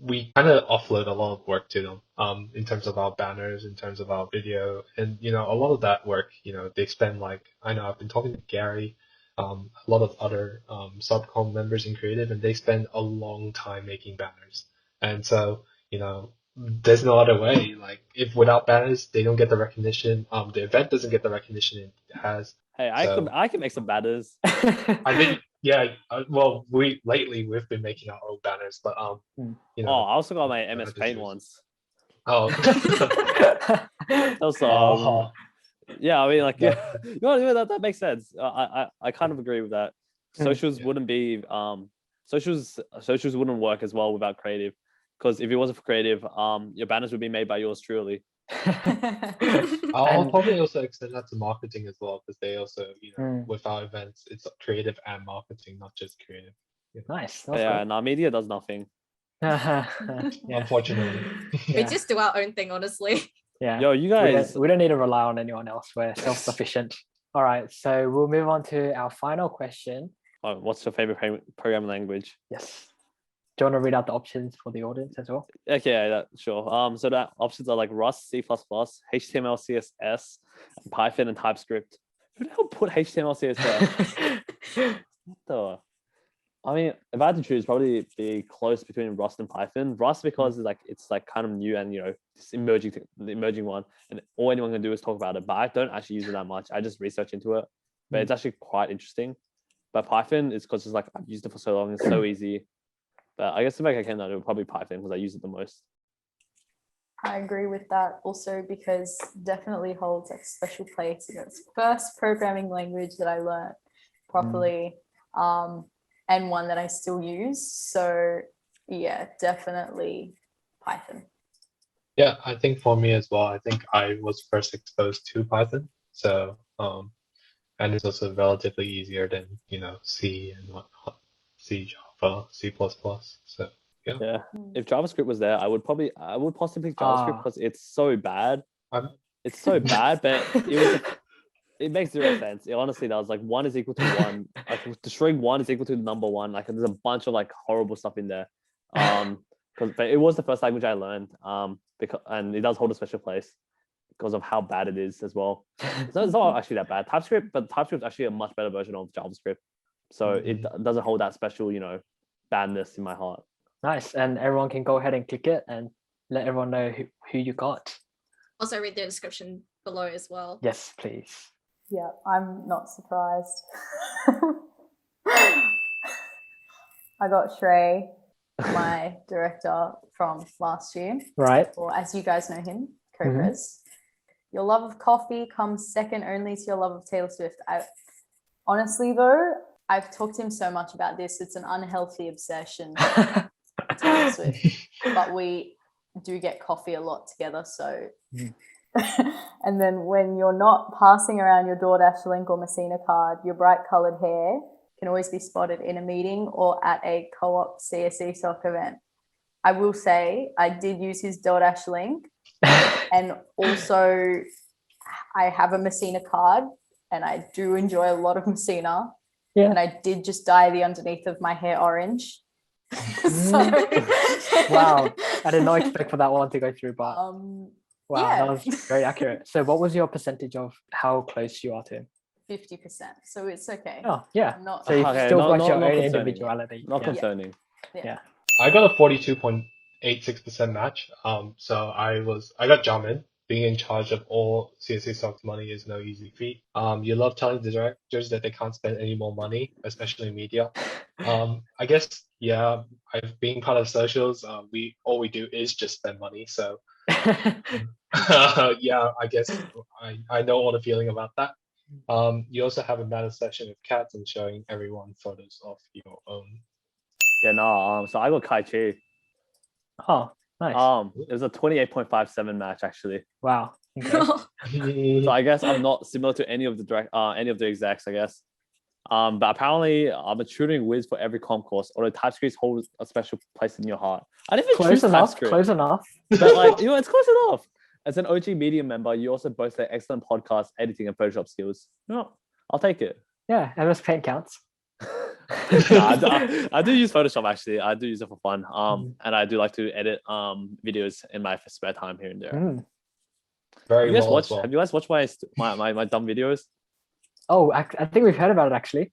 we kind of offload a lot of work to them. In terms of our banners, in terms of our video, and a lot of that work, they spend I know I've been talking to Gary, a lot of other subcom members in creative, and they spend a long time making banners, and so there's no other way. Like if without banners, they don't get the recognition. The event doesn't get the recognition it has. Hey, I can make some banners. I think yeah. Well, we've been making our own banners, but Oh, I also got my I MS had to Paint choose. once. Oh. Also, Oh. yeah, I mean, like, yeah, that makes sense. I kind of agree with that. Socials Yeah. wouldn't be socials wouldn't work as well without creative, because if it wasn't for creative, your banners would be made by yours truly. I'll And- probably also extend that to marketing as well, because they also, Mm. with our events, it's creative and marketing, not just creative. Nice. That's Yeah, great. and our media does nothing. Yeah. Unfortunately. We Yeah. just do our own thing, honestly. Yeah. Yo, you We guys, don't, we don't need to rely on anyone else. We're self-sufficient. All right. So we'll move on to our final question. what's your favorite programming language? Yes. Do you want to read out the options for the audience as well? Okay, yeah, sure. So that options are like Rust, C++, HTML, CSS, Python, and TypeScript. Who the hell put HTML, CSS? What the? I mean, if I had to choose, probably be close between Rust and Python. Rust because it's like kind of new and this emerging one, and all anyone can do is talk about it. But I don't actually use it that much. I just research into it, but it's actually quite interesting. But Python is because it's like I've used it for so long, it's so easy. But I guess if I can, it would probably Python because I use it the most. I agree with that also because definitely holds a special place. It's the first programming language that I learned properly. And one that I still use. So yeah, definitely Python. Yeah, I think for me as well, I think I was first exposed to Python. So, and it's also relatively easier than, C and whatnot, C, Java, C++. So, yeah. Yeah. If JavaScript was there, I would possibly pick JavaScript because it's so bad. It's so bad, but it makes zero sense. It honestly does. Like 1 is equal to 1. Like the string 1 is equal to the number 1. Like there's a bunch of like horrible stuff in there. But it was the first language I learned. And it does hold a special place because of how bad it is as well. So it's not actually that bad. But TypeScript is actually a much better version of JavaScript. So it doesn't hold that special, badness in my heart. Nice. And everyone can go ahead and click it and let everyone know who you got. Also read the description below as well. Yes, please. Yeah, I'm not surprised. I got Shrey, my director from last year. Right. Or as you guys know him, Cobras. Your love of coffee comes second only to your love of Taylor Swift. Honestly, though, I've talked to him so much about this. It's an unhealthy obsession, Taylor Swift. But we do get coffee a lot together, so... And then when you're not passing around your DoorDash link or Messina card, your bright coloured hair can always be spotted in a meeting or at a co-op CSESoc event. I will say I did use his DoorDash link and also I have a Messina card and I do enjoy a lot of Messina. Yeah. And I did just dye the underneath of my hair orange. Wow. I did not expect for that one to go through, but... Wow, yeah. That was very accurate. So what was your percentage of how close you are to him? 50%. So it's okay. Oh, yeah. Not, so you've still got your own concerning. individuality. Not concerning. Yeah. I got a 42.86% match. So I got Jamin. Being in charge of all CSEsoc's money is no easy feat. You love telling the directors that they can't spend any more money, especially media. I guess, yeah, I've been part of socials. All we do is just spend money. So yeah, I guess I know all the feeling about that. You also have a matter session with cats and showing everyone photos of your own. Yeah, no. So I got Kai Chi. Oh, nice. It was a 28.57 match actually. Wow. Okay. So I guess I'm not similar to any of the execs, I guess. But apparently I'm a tutoring whiz for every comp course, although TypeScript holds a special place in your heart. I didn't even choose TypeScript. Close enough. But like, it's close enough. As an OG Medium member, you also boast their excellent podcast editing and Photoshop skills. No, I'll take it. Yeah, MS Paint counts. I do use Photoshop actually. I do use it for fun. And I do like to edit videos in my spare time here and there. Very you guys well watch? as well. Have you guys watched my dumb videos? Oh, I think we've heard about it actually.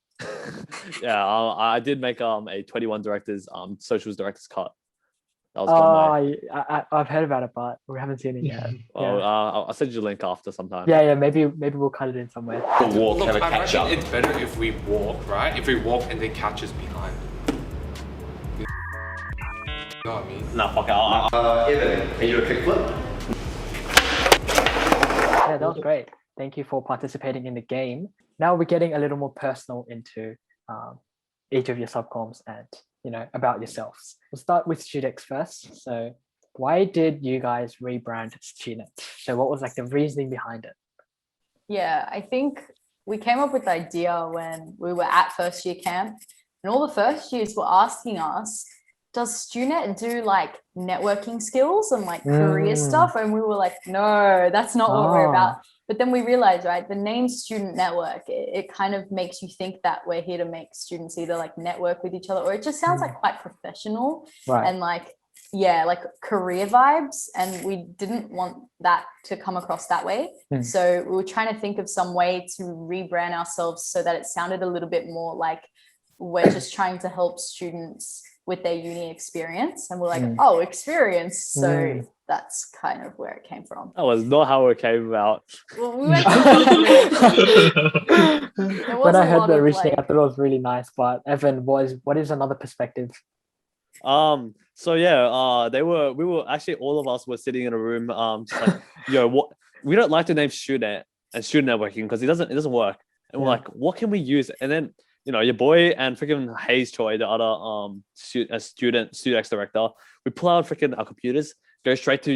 Yeah, I did make a 21 directors socials directors cut. That was I've heard about it, but we haven't seen it yet. Well, I'll send you a link after sometime. Yeah, maybe we'll cut it in somewhere. Walk, have a catch up. It's better if we walk, right? If we walk and then catch us behind. You know what I mean? Nah, fuck it. Evan, can you do a kick flip? Yeah, that was great. Thank you for participating in the game. Now we're getting a little more personal into each of your subcoms and about yourselves. We'll start with Studex first. So why did you guys rebrand StuNet? So what was like the reasoning behind it? Yeah, I think we came up with the idea when we were at first year camp, and all the first years were asking us, does StuNet do like networking skills and like career stuff? And we were like, no, that's not what we're about. But then we realized, right, the name Student Network, it kind of makes you think that we're here to make students either like network with each other, or it just sounds like quite professional and like, yeah, like career vibes. And we didn't want that to come across that way. So we were trying to think of some way to rebrand ourselves so that it sounded a little bit more like we're just trying to help students with their uni experience, and we're like, oh, experience. So that's kind of where it came from. That was not how it came about. Well, we went to When I heard the originally, I thought it was really nice. But Evan, what is another perspective? So yeah, we were actually, all of us were sitting in a room, just like, what we don't like to name StuNet and student networking because it doesn't work. And we're like, what can we use? And then, your boy and freaking Hayes Choi, the other Studex director, we pull out freaking our computers, go straight to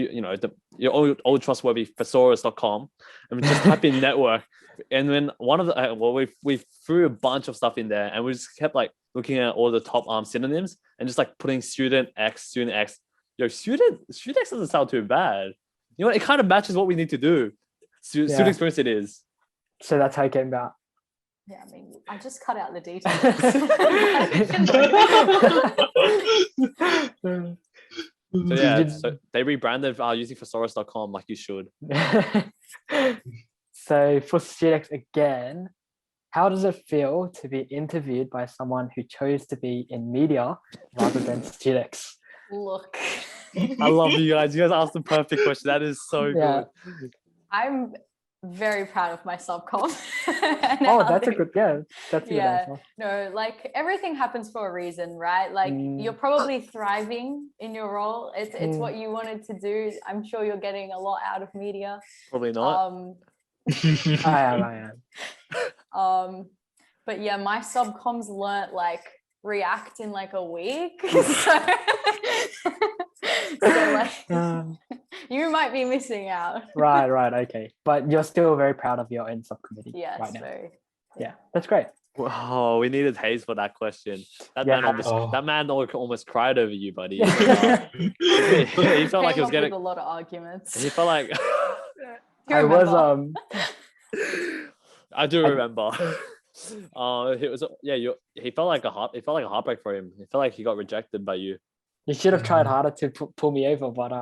your old trustworthy thesaurus.com, and we just type in network. And then one of the we threw a bunch of stuff in there, and we just kept like looking at all the top synonyms and just like putting student X. Studex doesn't sound too bad. You know what? It kind of matches what we need to do. Student experience it is. So that's how it came about. Yeah, I mean, I just cut out the details. So yeah, so they rebranded using thesaurus.com like you should. So for Studex again, how does it feel to be interviewed by someone who chose to be in media rather than Studex? Look. I love you guys. You guys asked the perfect question. That is so good. I'm very proud of my subcom. That's a good that's a good answer. No, like everything happens for a reason, right? Like you're probably thriving in your role. It's what you wanted to do. I'm sure you're getting a lot out of media. Probably not. I am. But yeah, my subcoms learnt like React in like a week. So like you might be missing out. Right, okay. But you're still very proud of your own subcommittee right now. Yeah, that's great. Wow, we needed Hayes for that question. That man almost cried over you, buddy. He felt like he was getting a lot of arguments. He felt like I was I do remember. He felt like a heartbreak for him. He felt like he got rejected by you. You should have tried harder to pull me over, but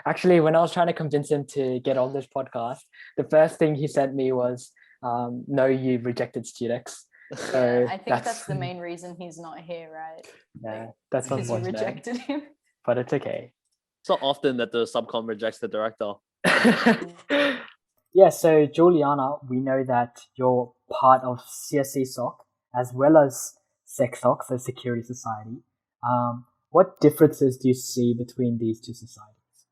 actually, when I was trying to convince him to get on this podcast, the first thing he sent me was, "No, you rejected Studex." So I think that's the main reason he's not here, right? Yeah, that's because you rejected him. But it's okay. It's not often that the subcom rejects the director. Yeah, so Giuliana, we know that you're part of CSESoc as well as SecSoc, so Security Society. What differences do you see between these two societies?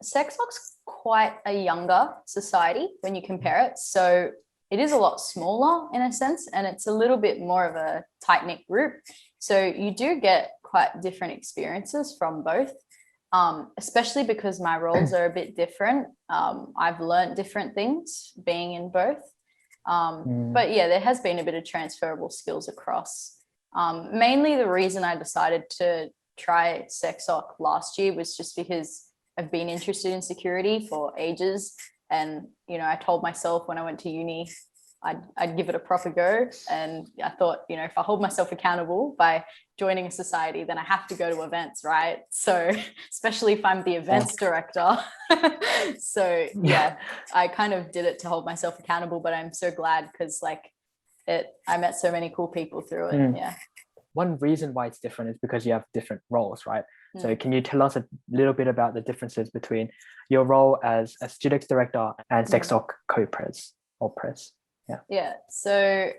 SecSoc's quite a younger society when you compare it. So it is a lot smaller in a sense, and it's a little bit more of a tight-knit group. So you do get quite different experiences from both, especially because my roles are a bit different. I've learned different things being in both. But yeah, there has been a bit of transferable skills across. Mainly the reason I decided to try SecSoc last year was just because I've been interested in security for ages. And, I told myself when I went to uni, I'd give it a proper go. And I thought, if I hold myself accountable by joining a society, then I have to go to events, right? So especially if I'm the events director. So yeah, I kind of did it to hold myself accountable, but I'm so glad because I met so many cool people through it. Yeah. One reason why it's different is because you have different roles, right? So can you tell us a little bit about the differences between your role as a Studex director and SecSoc co-pres or pres? Yeah. So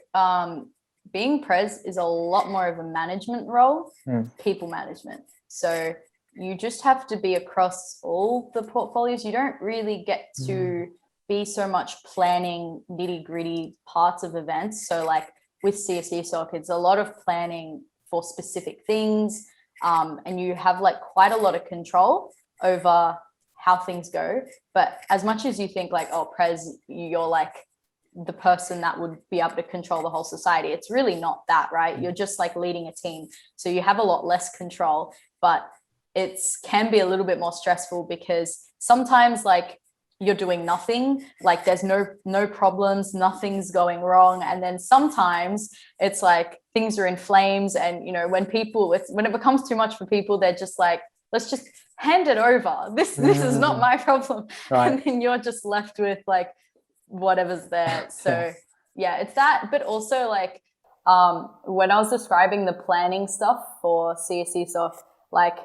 being pres is a lot more of a management role, people management. So you just have to be across all the portfolios. You don't really get to be so much planning nitty gritty parts of events. So with CSESoc, it's a lot of planning for specific things. And you have quite a lot of control over how things go. But as much as you think pres, you're the person that would be able to control the whole society, it's really not that, right? You're just leading a team. So you have a lot less control, but it can be a little bit more stressful because sometimes you're doing nothing, there's no problems, nothing's going wrong. And then sometimes it's things are in flames. And, when it becomes too much for people, they're just let's just hand it over. This is not my problem. Right. And then you're just left with whatever's there. So Yeah, it's that, but also like when I was describing the planning stuff for CSESoc, like,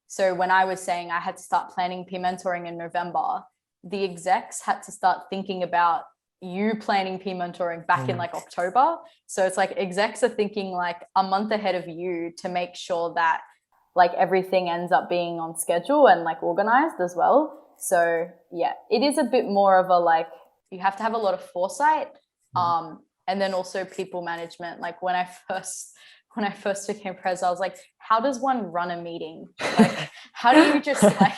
so when I was saying I had to start planning peer mentoring in November, the execs had to start thinking about you planning peer mentoring back in like October. So it's like execs are thinking like a month ahead of you to make sure that like everything ends up being on schedule and like organized as well. So yeah, it is a bit more of a like, you have to have a lot of foresight. And then also people management. Like when I first became pres, I was like, how does one run a meeting? Like, how do you just like,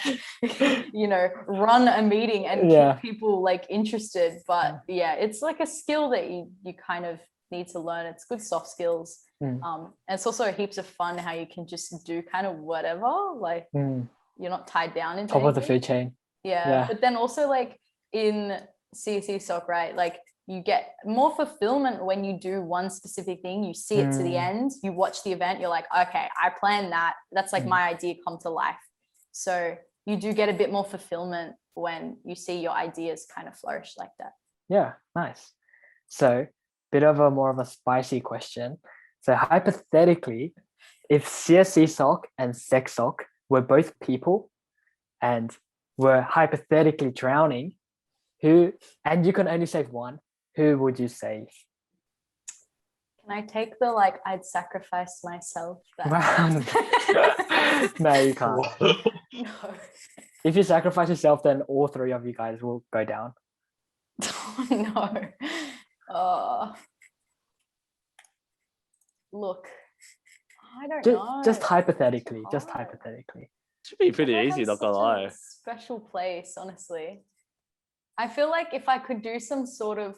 run a meeting and keep people like interested? But yeah, it's like a skill that you kind of need to learn. It's good soft skills. And it's also heaps of fun how you can just do kind of whatever, like you're not tied down into top of the anything. food chain. Yeah. But then also like in CSESoc, right? Like you get more fulfillment when you do one specific thing, you see it to the end, you watch the event, you're like, okay, I planned that. That's like my idea come to life. So you do get a bit more fulfillment when you see your ideas kind of flourish like that. Yeah, nice. So more of a spicy question. So hypothetically, if CSESoc and SecSoc were both people and were hypothetically drowning, and you can only save one, who would you save? Can I take the like I'd sacrifice myself? No, you can't. No. If you sacrifice yourself, then all three of you guys will go down. No. Look, I don't know. Just hypothetically. Just hypothetically. Should be pretty easy, not gonna lie. Special place, honestly. I feel like if I could do some sort of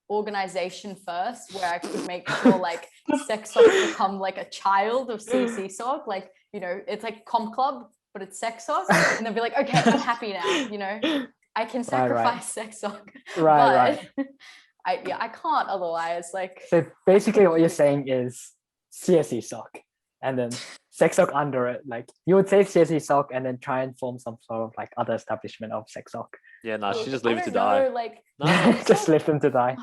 organization first where I could make sure like SecSoc become like a child of CSESoc, like, it's like comp club, but it's SecSoc, and they'll be like, okay, I'm happy now, I can sacrifice SecSoc. Right. I can't otherwise. Like, so basically what you're saying is CSESoc and then SecSoc under it. Like you would save CSESoc and then try and form some sort of like other establishment of SecSoc. Yeah, no, she just leave it to die. die. Like, just leave them to die.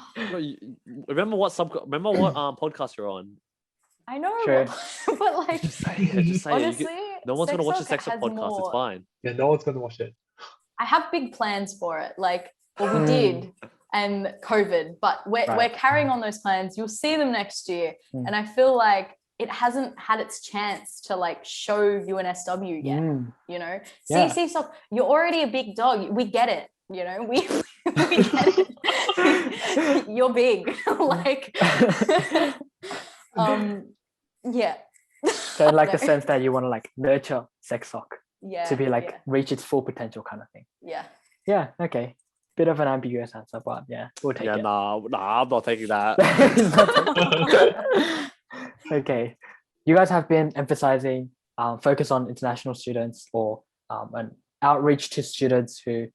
Remember what podcast you're on? I know, Sure. but like, just say it. Honestly, no one's gonna watch the SecSoc podcast. It's fine. Yeah, no one's gonna watch it. I have big plans for it. Like, well, we did, and COVID, but we're carrying on those plans. You'll see them next year, and I feel like it hasn't had its chance to like show UNSW yet. CSESoc, you're already a big dog. We get it. We get it. You're big. Like, yeah. So in like the sense that you want to like nurture SecSoc to be like reach its full potential kind of thing. Yeah. Okay. Bit of an ambiguous answer, but yeah, we'll take it. Nah, I'm not taking that. Okay. You guys have been emphasizing focus on international students or an outreach to students who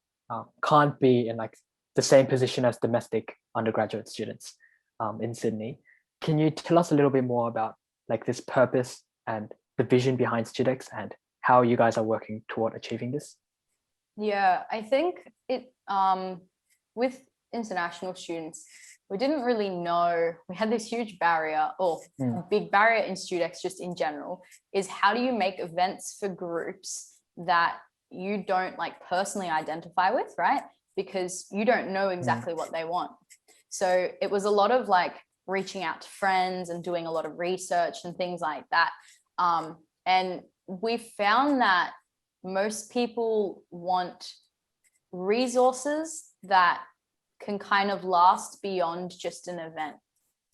can't be in like the same position as domestic undergraduate students in Sydney. Can you tell us a little bit more about like this purpose and the vision behind Studex and how you guys are working toward achieving this? Yeah, I think it with international students, we didn't really know, we had this huge barrier, or a big barrier in Studex just in general, is how do you make events for groups that you don't like personally identify with, right? Because you don't know exactly what they want. So it was a lot of like reaching out to friends and doing a lot of research and things like that. And we found that most people want resources that can kind of last beyond just an event.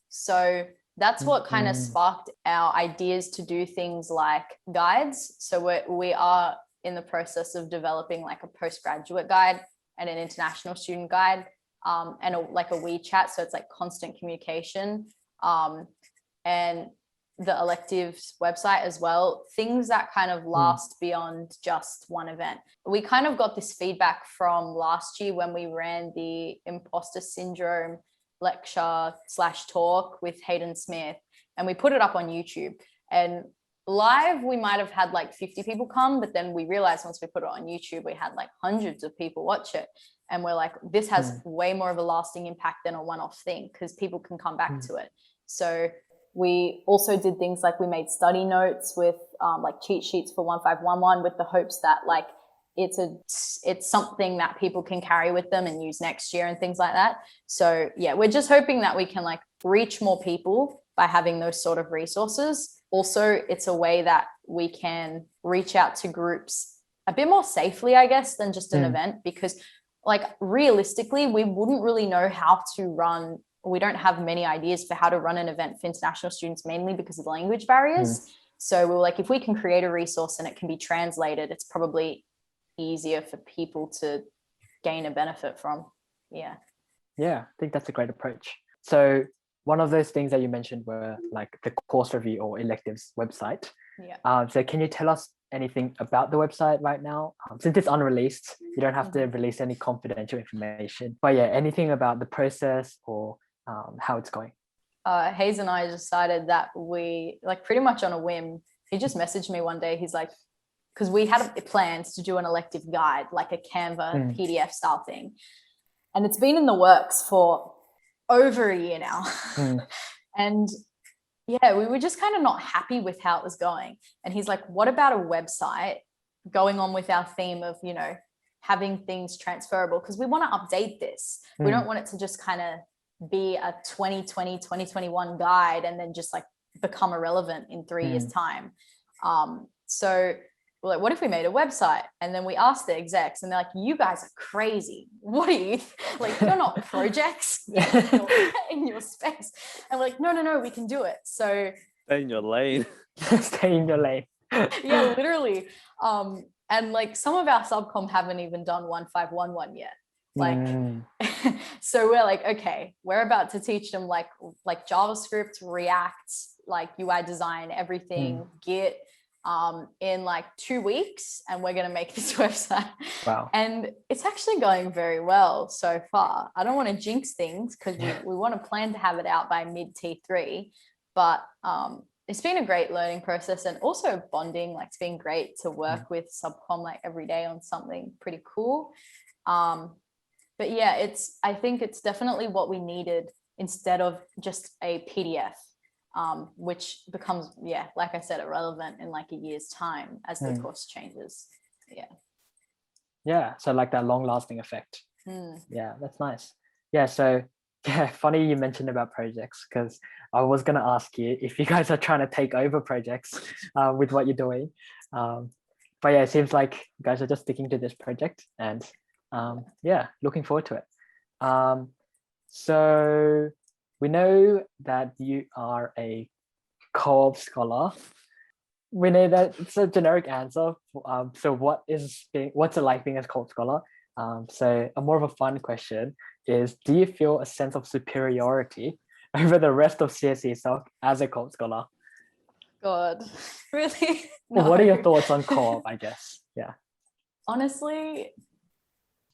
So that's what kind of sparked our ideas to do things like guides. So we are in the process of developing like a postgraduate guide and an international student guide, and like a WeChat. So it's like constant communication, and the electives website as well, things that kind of last beyond just one event. We kind of got this feedback from last year when we ran the imposter syndrome lecture/talk with Hayden Smith, and we put it up on YouTube. And live, we might have had like 50 people come, but then we realized once we put it on YouTube, we had like hundreds of people watch it. And we're like, this has way more of a lasting impact than a one-off thing because people can come back to it. So we also did things like we made study notes with like cheat sheets for 1511 with the hopes that like it's something that people can carry with them and use next year and things like that. So yeah, we're just hoping that we can like reach more people by having those sort of resources. Also, it's a way that we can reach out to groups a bit more safely, I guess, than just an event, because like realistically, we wouldn't really know how to run. We don't have many ideas for how to run an event for international students, mainly because of the language barriers. So we were like, if we can create a resource and it can be translated, it's probably easier for people to gain a benefit from. Yeah, I think that's a great approach. So one of those things that you mentioned were like the course review or electives website. So can you tell us anything about the website right now? Since it's unreleased, you don't have to release any confidential information, but yeah, anything about the process or how it's going? Hayes and I decided that we, like pretty much on a whim, he just messaged me one day. He's like, because we had plans to do an elective guide, like a Canva PDF style thing. And it's been in the works for over a year now. And yeah, we were just kind of not happy with how it was going. And he's like, what about a website going on with our theme of, you know, having things transferable? Because we want to update this. We don't want it to just kind of be a 2020, 2021 guide and then just like become irrelevant in 3 years' time. So we're like, what if we made a website? And then we asked the execs and they're like, you guys are crazy. What are you, like, you're not projects in your space. And we're like, no, we can do it. So stay in your lane. Stay in your lane. Yeah, literally. And like some of our subcom haven't even done 1511 yet. Like, so we're like, okay, we're about to teach them like JavaScript, React, like UI design, everything, Git, in like 2 weeks, and we're going to make this website. Wow. And it's actually going very well so far. I don't want to jinx things because we want to plan to have it out by mid T3, but it's been a great learning process and also bonding. Like it's been great to work with subcom like every day on something pretty cool. But yeah, I think it's definitely what we needed instead of just a PDF. Which becomes, like I said, irrelevant in like a year's time as the course changes. So like that long lasting effect. That's nice. So funny you mentioned about projects, because I was going to ask you if you guys are trying to take over projects with what you're doing, but it seems like you guys are just sticking to this project and looking forward to it. So we know that you are a co-op scholar. We know that it's a generic answer. So what's it like being a co-op scholar? So a more of a fun question is, do you feel a sense of superiority over the rest of CSESoc as a co-op scholar? God, really? No. What are your thoughts on co-op, I guess? Honestly,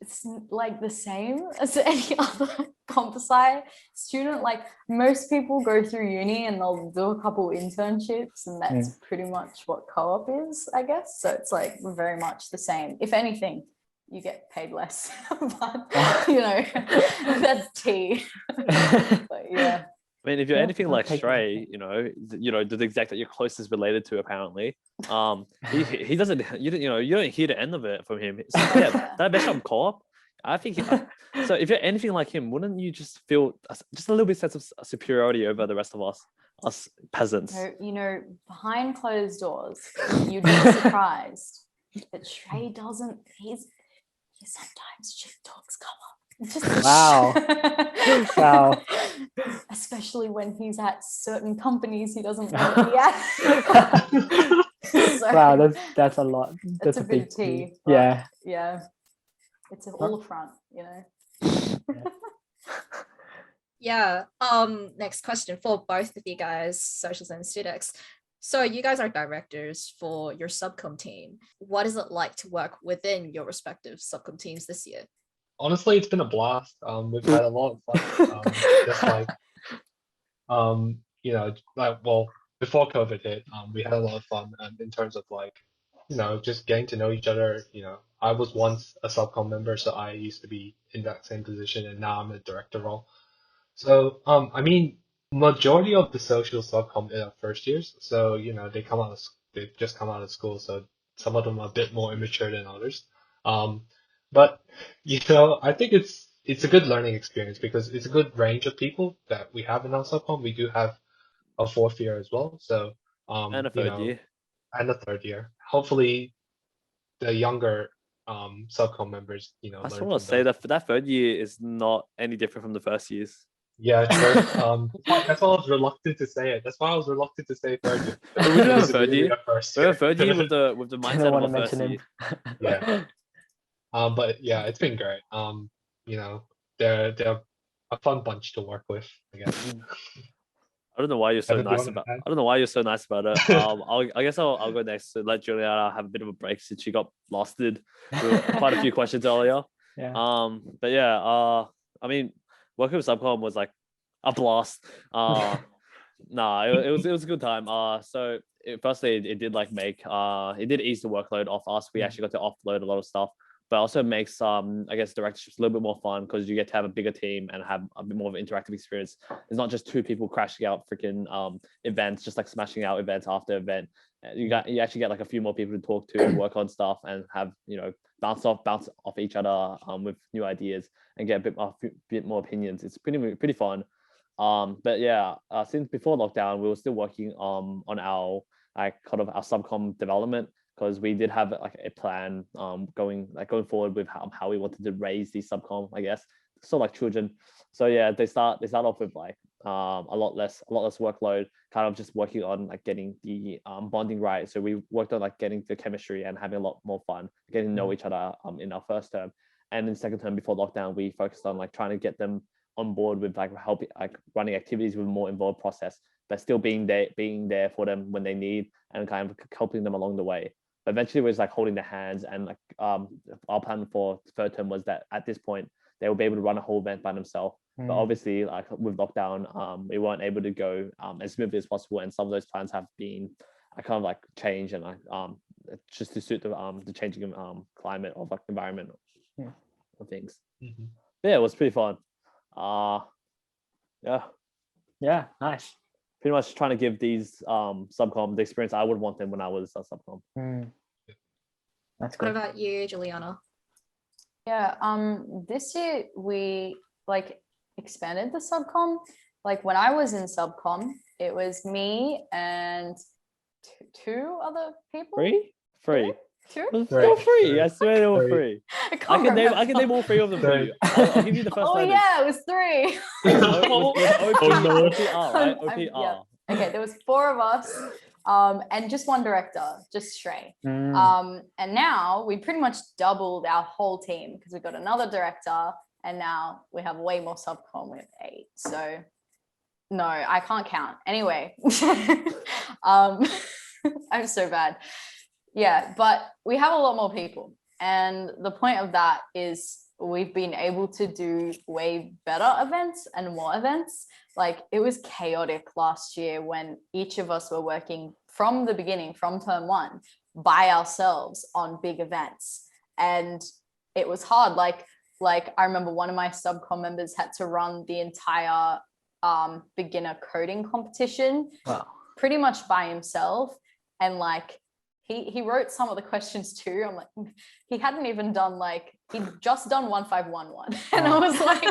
it's like the same as any other comp sci student. Like most people go through uni and they'll do a couple internships, and that's pretty much what co-op is, I guess. So it's like very much the same. If anything, you get paid less, but you know, that's tea. But yeah. I mean, if you're anything like Stray, you know, the exec that you're closest related to, apparently, he doesn't, you don't hear the end of it from him. So, that best on co-op, I think. So if you're anything like him, wouldn't you just feel just a little bit sense of superiority over the rest of us peasants? So, you know, behind closed doors, you'd be surprised that Stray doesn't. He's sometimes shit talks come up. Just wow. Especially when he's at certain companies he doesn't want to be at. So, wow, that's a lot. That's a big tea. Yeah. It's all a front, you know. Next question for both of you guys, socials and Studex. So you guys are directors for your subcom team. What is it like to work within your respective subcom teams this year? Honestly, it's been a blast. We've had a lot of fun. Just like, you know, like, well, before COVID hit, we had a lot of fun in terms of like just getting to know each other. I was once a subcom member, so I used to be in that same position, and now I'm in a director role. So, I mean, majority of the social subcom in our first years, so, they've just come out of school, so some of them are a bit more immature than others. But, I think it's a good learning experience because it's a good range of people that we have in our subcom. We do have a fourth year as well, so, And a third year. and a third year. Hopefully, the younger subcom members, I just learn want from to say them. that third year is not any different from the first years. Yeah, true. That's why I was reluctant to say it. That's why I was reluctant to say third year. But we do It have a was third really year. a first We have a year. third year with the Didn't mindset want of to a first mention year. him. Yeah. But yeah, it's been great. They're a fun bunch to work with, I guess. I don't know why you're so Evan, do you nice want to about. add? I don't know why you're so nice about it. I guess I'll go next to let Giuliana have a bit of a break since she got blasted with quite a few questions earlier. Yeah. But yeah. I mean, working with subcom was like a blast. Nah, it was a good time. Firstly, it did like make it did ease the workload off us. We actually got to offload a lot of stuff, but also makes I guess directorships a little bit more fun because you get to have a bigger team and have a bit more of an interactive experience. It's not just two people crashing out freaking events, just like smashing out events after event. You actually get like a few more people to talk to, work on stuff, and have bounce off each other with new ideas and get a bit more opinions. It's pretty fun. But yeah, since before lockdown, we were still working on our kind of our subcom development because we did have like a plan going forward with how we wanted to raise these subcom, I guess, so like children. So yeah, they start off with like a lot less workload, kind of just working on like getting the bonding right. So we worked on like getting the chemistry and having a lot more fun, getting to know each other in our first term. And in second term before lockdown, we focused on like trying to get them on board with like helping like running activities with a more involved process, but still being there for them when they need and kind of helping them along the way. But eventually it was like holding their hands, and like our plan for third term was that at this point they will be able to run a whole event by themselves. But obviously, like with lockdown, we weren't able to go as smoothly as possible, and some of those plans have been kind of like changed and like just to suit the changing climate of like environment of things. Mhm. Yeah, it was pretty fun. Yeah, nice. Pretty much trying to give these subcom the experience I would want them when I was a subcom. That's What good. about you, Giuliana? Yeah, this year we like expanded the subcom. Like when I was in subcom, it was me and two other people. Free. Two? They were free. I swear they were free. I can name all three of them for you. I'll give you the first Oh letters. yeah, it was three. OPR, right? OPR. Yeah. Okay, there was four of us, and just one director, just Shrey. Mm. And now we pretty much doubled our whole team because we got another director, and now we have way more subcom with 8. So no, I can't count. Anyway, I'm so bad. Yeah, but we have a lot more people. And the point of that is we've been able to do way better events and more events. Like it was chaotic last year when each of us were working from the beginning, from term 1, by ourselves on big events. And it was hard. Like I remember one of my subcom members had to run the entire beginner coding competition pretty much by himself. And like, he wrote some of the questions too. I'm like, he hadn't even done he'd just done 1511. And I was like,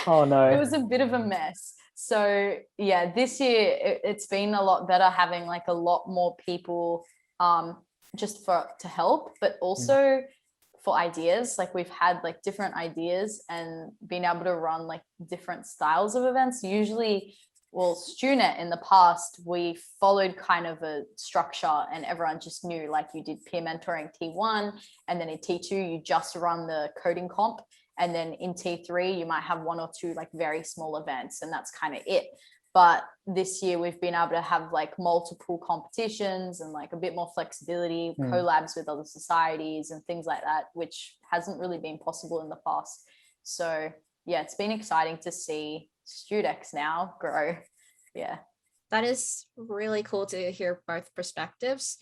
oh no, it was a bit of a mess. So yeah, this year it's been a lot better having like a lot more people just to help, but also for ideas. Like we've had like different ideas and being able to run like different styles of events. Usually, well, StuNet in the past, we followed kind of a structure and everyone just knew, like you did peer mentoring T1, and then in T2, you just run the coding comp. And then in T3, you might have 1 or 2 like very small events, and that's kind of it. But this year we've been able to have like multiple competitions and like a bit more flexibility, collabs with other societies and things like that, which hasn't really been possible in the past. So yeah, it's been exciting to see Studex now grow. Yeah, that is really cool to hear both perspectives.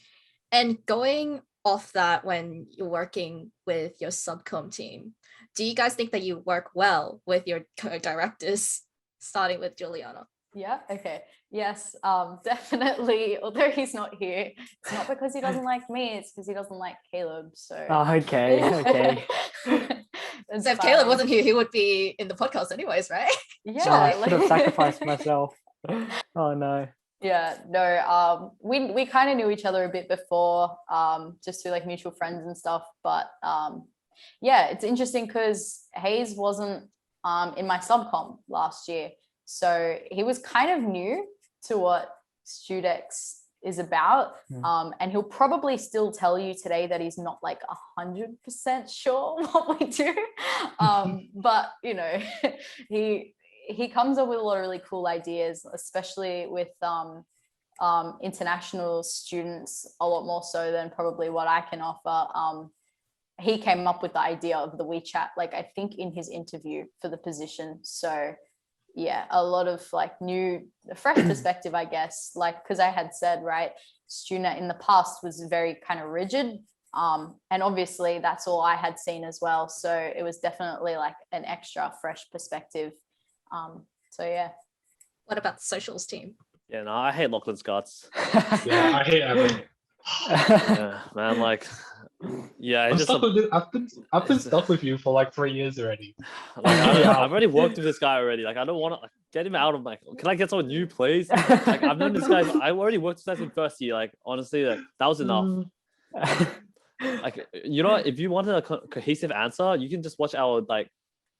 And going off that when you're working with your subcom team, do you guys think that you work well with your co-directors, starting with Giuliana? Yeah, okay. Yes, definitely. Although he's not here, it's not because he doesn't like me, it's because he doesn't like Caleb. So Oh, okay. It's So if Caleb fine. wasn't here, he would be in the podcast anyways, right? Yeah, Oh, I should have sacrificed myself. Oh no. Yeah, no, we kind of knew each other a bit before, just through like mutual friends and stuff. But yeah, it's interesting because Hayes wasn't in my subcom last year. So he was kind of new to what Studex is about. And he'll probably still tell you today that he's not like 100% sure what we do. But, you know, he comes up with a lot of really cool ideas, especially with international students, a lot more so than probably what I can offer. He came up with the idea of the WeChat, like I think in his interview for the position. So yeah, a lot of like new, fresh perspective, I guess, like, because I had said, right, StuNet in the past was very kind of rigid. And obviously that's all I had seen as well. So it was definitely like an extra fresh perspective. So yeah. What about the socials team? Yeah, no, I hate Lachlan's guts. Yeah, I hate Evan. Yeah, man, like, yeah, I'm it's just stuck with it. I've been stuck with you for like 3 years already. like, I've already worked with this guy already. Like, I don't want to get him out of my. Can I get someone new, please? Like, I've known this guy. I already worked with this guy in first year. Like, honestly, like, that was enough. Like, you know, if you wanted a cohesive answer, you can just watch our like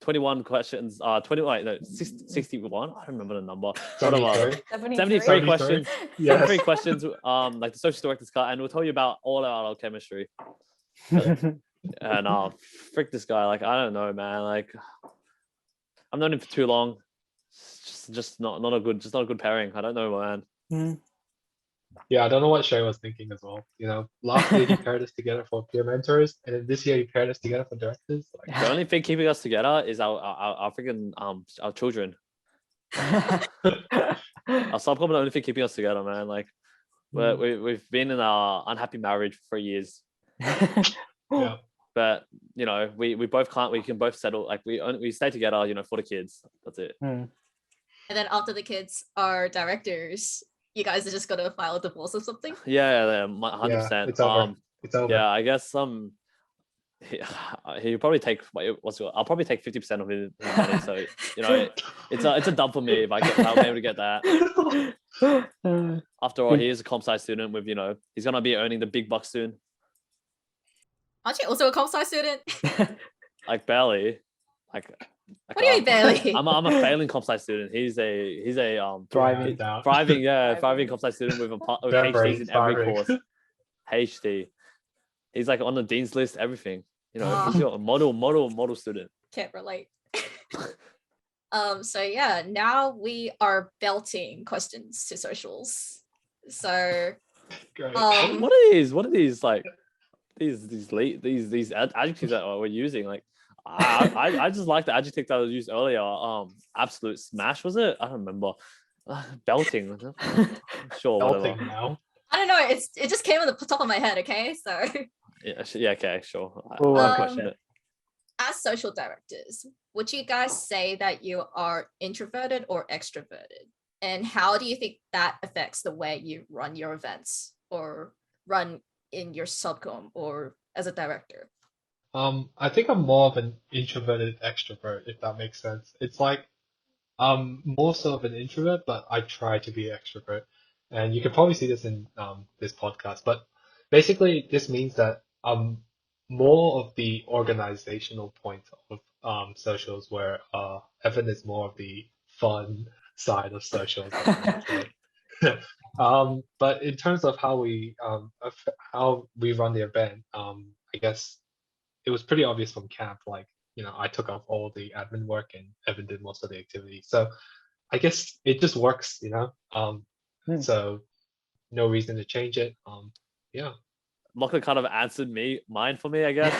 21 questions. 61. I don't remember the number. 73 questions. Yes. 73 questions. Like the social director's cut, and we'll tell you about all our chemistry. And frick this guy. Like, I don't know, man. Like, I've known him for too long. It's just not a good pairing. I don't know, man. Yeah, I don't know what Shay was thinking as well. You know, last year he paired us together for peer mentors, and then this year he paired us together for directors. Like, The only thing keeping us together is our freaking our children. Our subcom, the only thing keeping us together, man. Like, we've been in our unhappy marriage for 3 years. yeah. But you know, we both can't. We can both settle. Like, we stay together. You know, for the kids. That's it. And then after the kids are directors, you guys are just gonna file a divorce or something? Yeah, 100%. It's over. It's over. Yeah, I guess he'll probably take I'll probably take 50% of his money. So you know, it's a dump for me if I'll be able to get that. After all, he is a comp sci student with, you know, he's gonna be earning the big bucks soon. Aren't you also a comp sci student? Like, barely. Like, what do you mean barely? I'm a failing comp sci student. He's a Thriving. thriving comp sci student with HDs in every course. HD. He's like on the dean's list, everything. You know, he's a model student. Can't relate. So yeah, now we are belting questions to socials. So Great. what are these like these adjectives that we're using? Like, I just like the adjective that was used earlier. Absolute smash, was it? I don't remember. Belting. Sure, Belting whatever. now. I don't know. It just came on the top of my head. Okay, so Yeah. Okay. Sure. Well, question it. as social directors, would you guys say that you are introverted or extroverted? And how do you think that affects the way you run your events or run in your subcom or as a director? I think I'm more of an introverted extrovert, if that makes sense. It's like I'm more so of an introvert, but I try to be an extrovert. And you can probably see this in this podcast. But basically, this means that I'm more of the organizational point of socials, where Evan is more of the fun side of socials. But in terms of how we run the event, I guess it was pretty obvious from camp. Like, you know, I took off all the admin work and Evan did most of the activity. So I guess it just works, you know. So no reason to change it. Yeah. Lachlan kind of answered mine for me, I guess.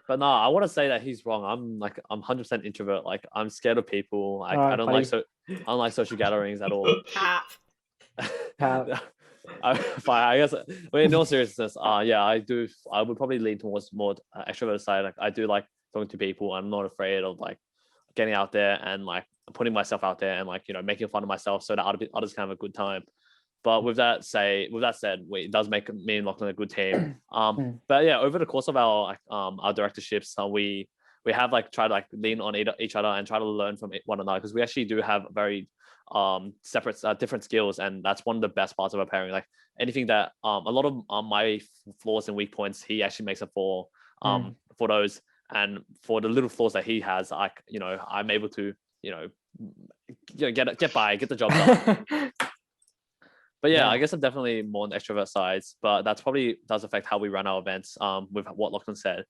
But no, I want to say that he's wrong. I'm 100% introvert. Like, I'm scared of people. Like, I don't like social gatherings at all. Cap. Fine, I guess. In all seriousness, yeah, I do. I would probably lean towards more extrovert side. Like, I do like talking to people. I'm not afraid of like getting out there and like putting myself out there and like making fun of myself so that others can have a good time. But with that said, it does make me and Lachlan a good team. But yeah, over the course of our directorships, we have like tried to like lean on each other and try to learn from one another, because we actually do have very separate different skills, and that's one of the best parts of our pairing. Like anything that a lot of my flaws and weak points, he actually makes up for those, and for the little flaws that he has, I'm able to get by, get the job done. But yeah, I guess I'm definitely more on the extrovert sides, but that's probably does affect how we run our events with what Lachlan said.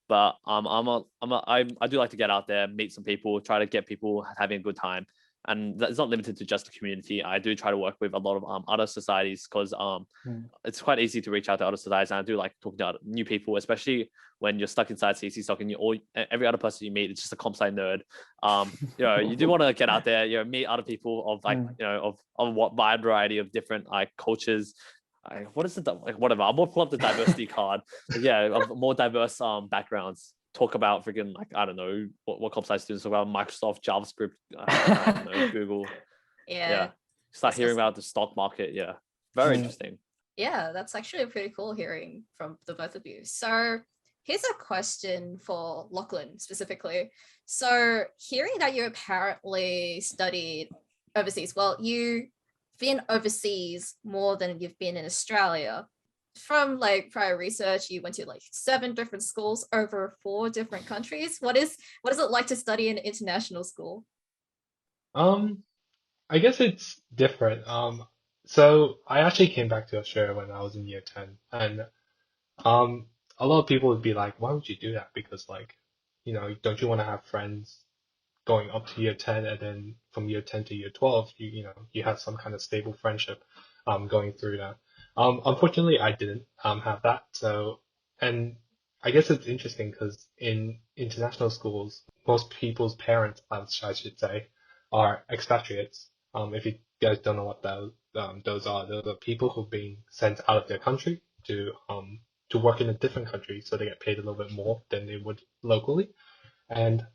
But I do like to get out there, meet some people, try to get people having a good time. And that's not limited to just the community. I do try to work with a lot of other societies, because it's quite easy to reach out to other societies. And I do like talking to new people, especially when you're stuck inside CSESoc and every other person you meet is just a comp sci nerd. You do want to get out there, meet other people of like, of what wide variety of different like cultures. What is it? Like, whatever. I'm more pull up the diversity card. But yeah, of more diverse backgrounds. Talk about freaking like, I don't know what comp sci students talk about, Microsoft, JavaScript, I don't know, Google. Yeah. Start hearing about the stock market. Yeah, very interesting. Yeah, that's actually pretty cool hearing from the both of you. So here's a question for Lachlan specifically. So hearing that you apparently studied overseas, well, you've been overseas more than you've been in Australia. From like prior research, you went to like 7 different schools over 4 different countries. What is it like to study in an international school? I guess it's different. So I actually came back to Australia when I was in year 10, and a lot of people would be like, why would you do that? Because like, don't you want to have friends going up to year 10, and then from year 10 to year 12, you have some kind of stable friendship going through that. Unfortunately, I didn't have that. So, and I guess it's interesting because in international schools, most people's parents, I should say, are expatriates. If you guys don't know what those are people who've been sent out of their country to work in a different country, so they get paid a little bit more than they would locally, and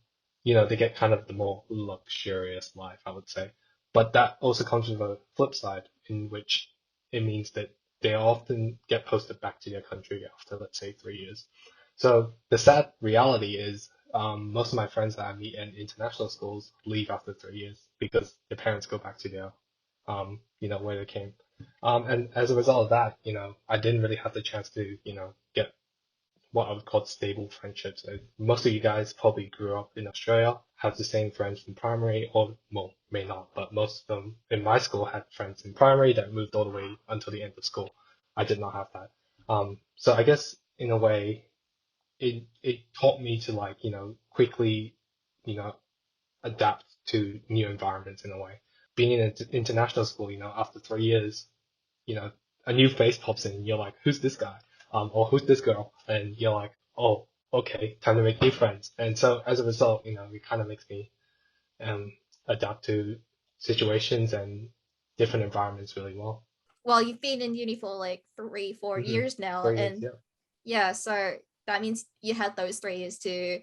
they get kind of the more luxurious life, I would say. But that also comes with a flip side, in which it means that they often get posted back to their country after, let's say, 3 years. So the sad reality is, most of my friends that I meet in international schools leave after 3 years because their parents go back to their, where they came. And as a result of that, I didn't really have the chance to, get what I would call stable friendships. Most of you guys probably grew up in Australia, have the same friends from primary, or, well, may not, but most of them in my school had friends in primary that moved all the way until the end of school. I did not have that. So I guess in a way, it taught me to like, quickly, adapt to new environments in a way. Being in an international school, after 3 years, a new face pops in and you're like, who's this guy? Or who's this girl? And you're like, oh, okay, time to make new friends. And so as a result, it kind of makes me adapt to situations and different environments really well. Well, you've been in uni for like 3-4 years now, 3 years, and yeah. yeah, so that means you had those 3 years to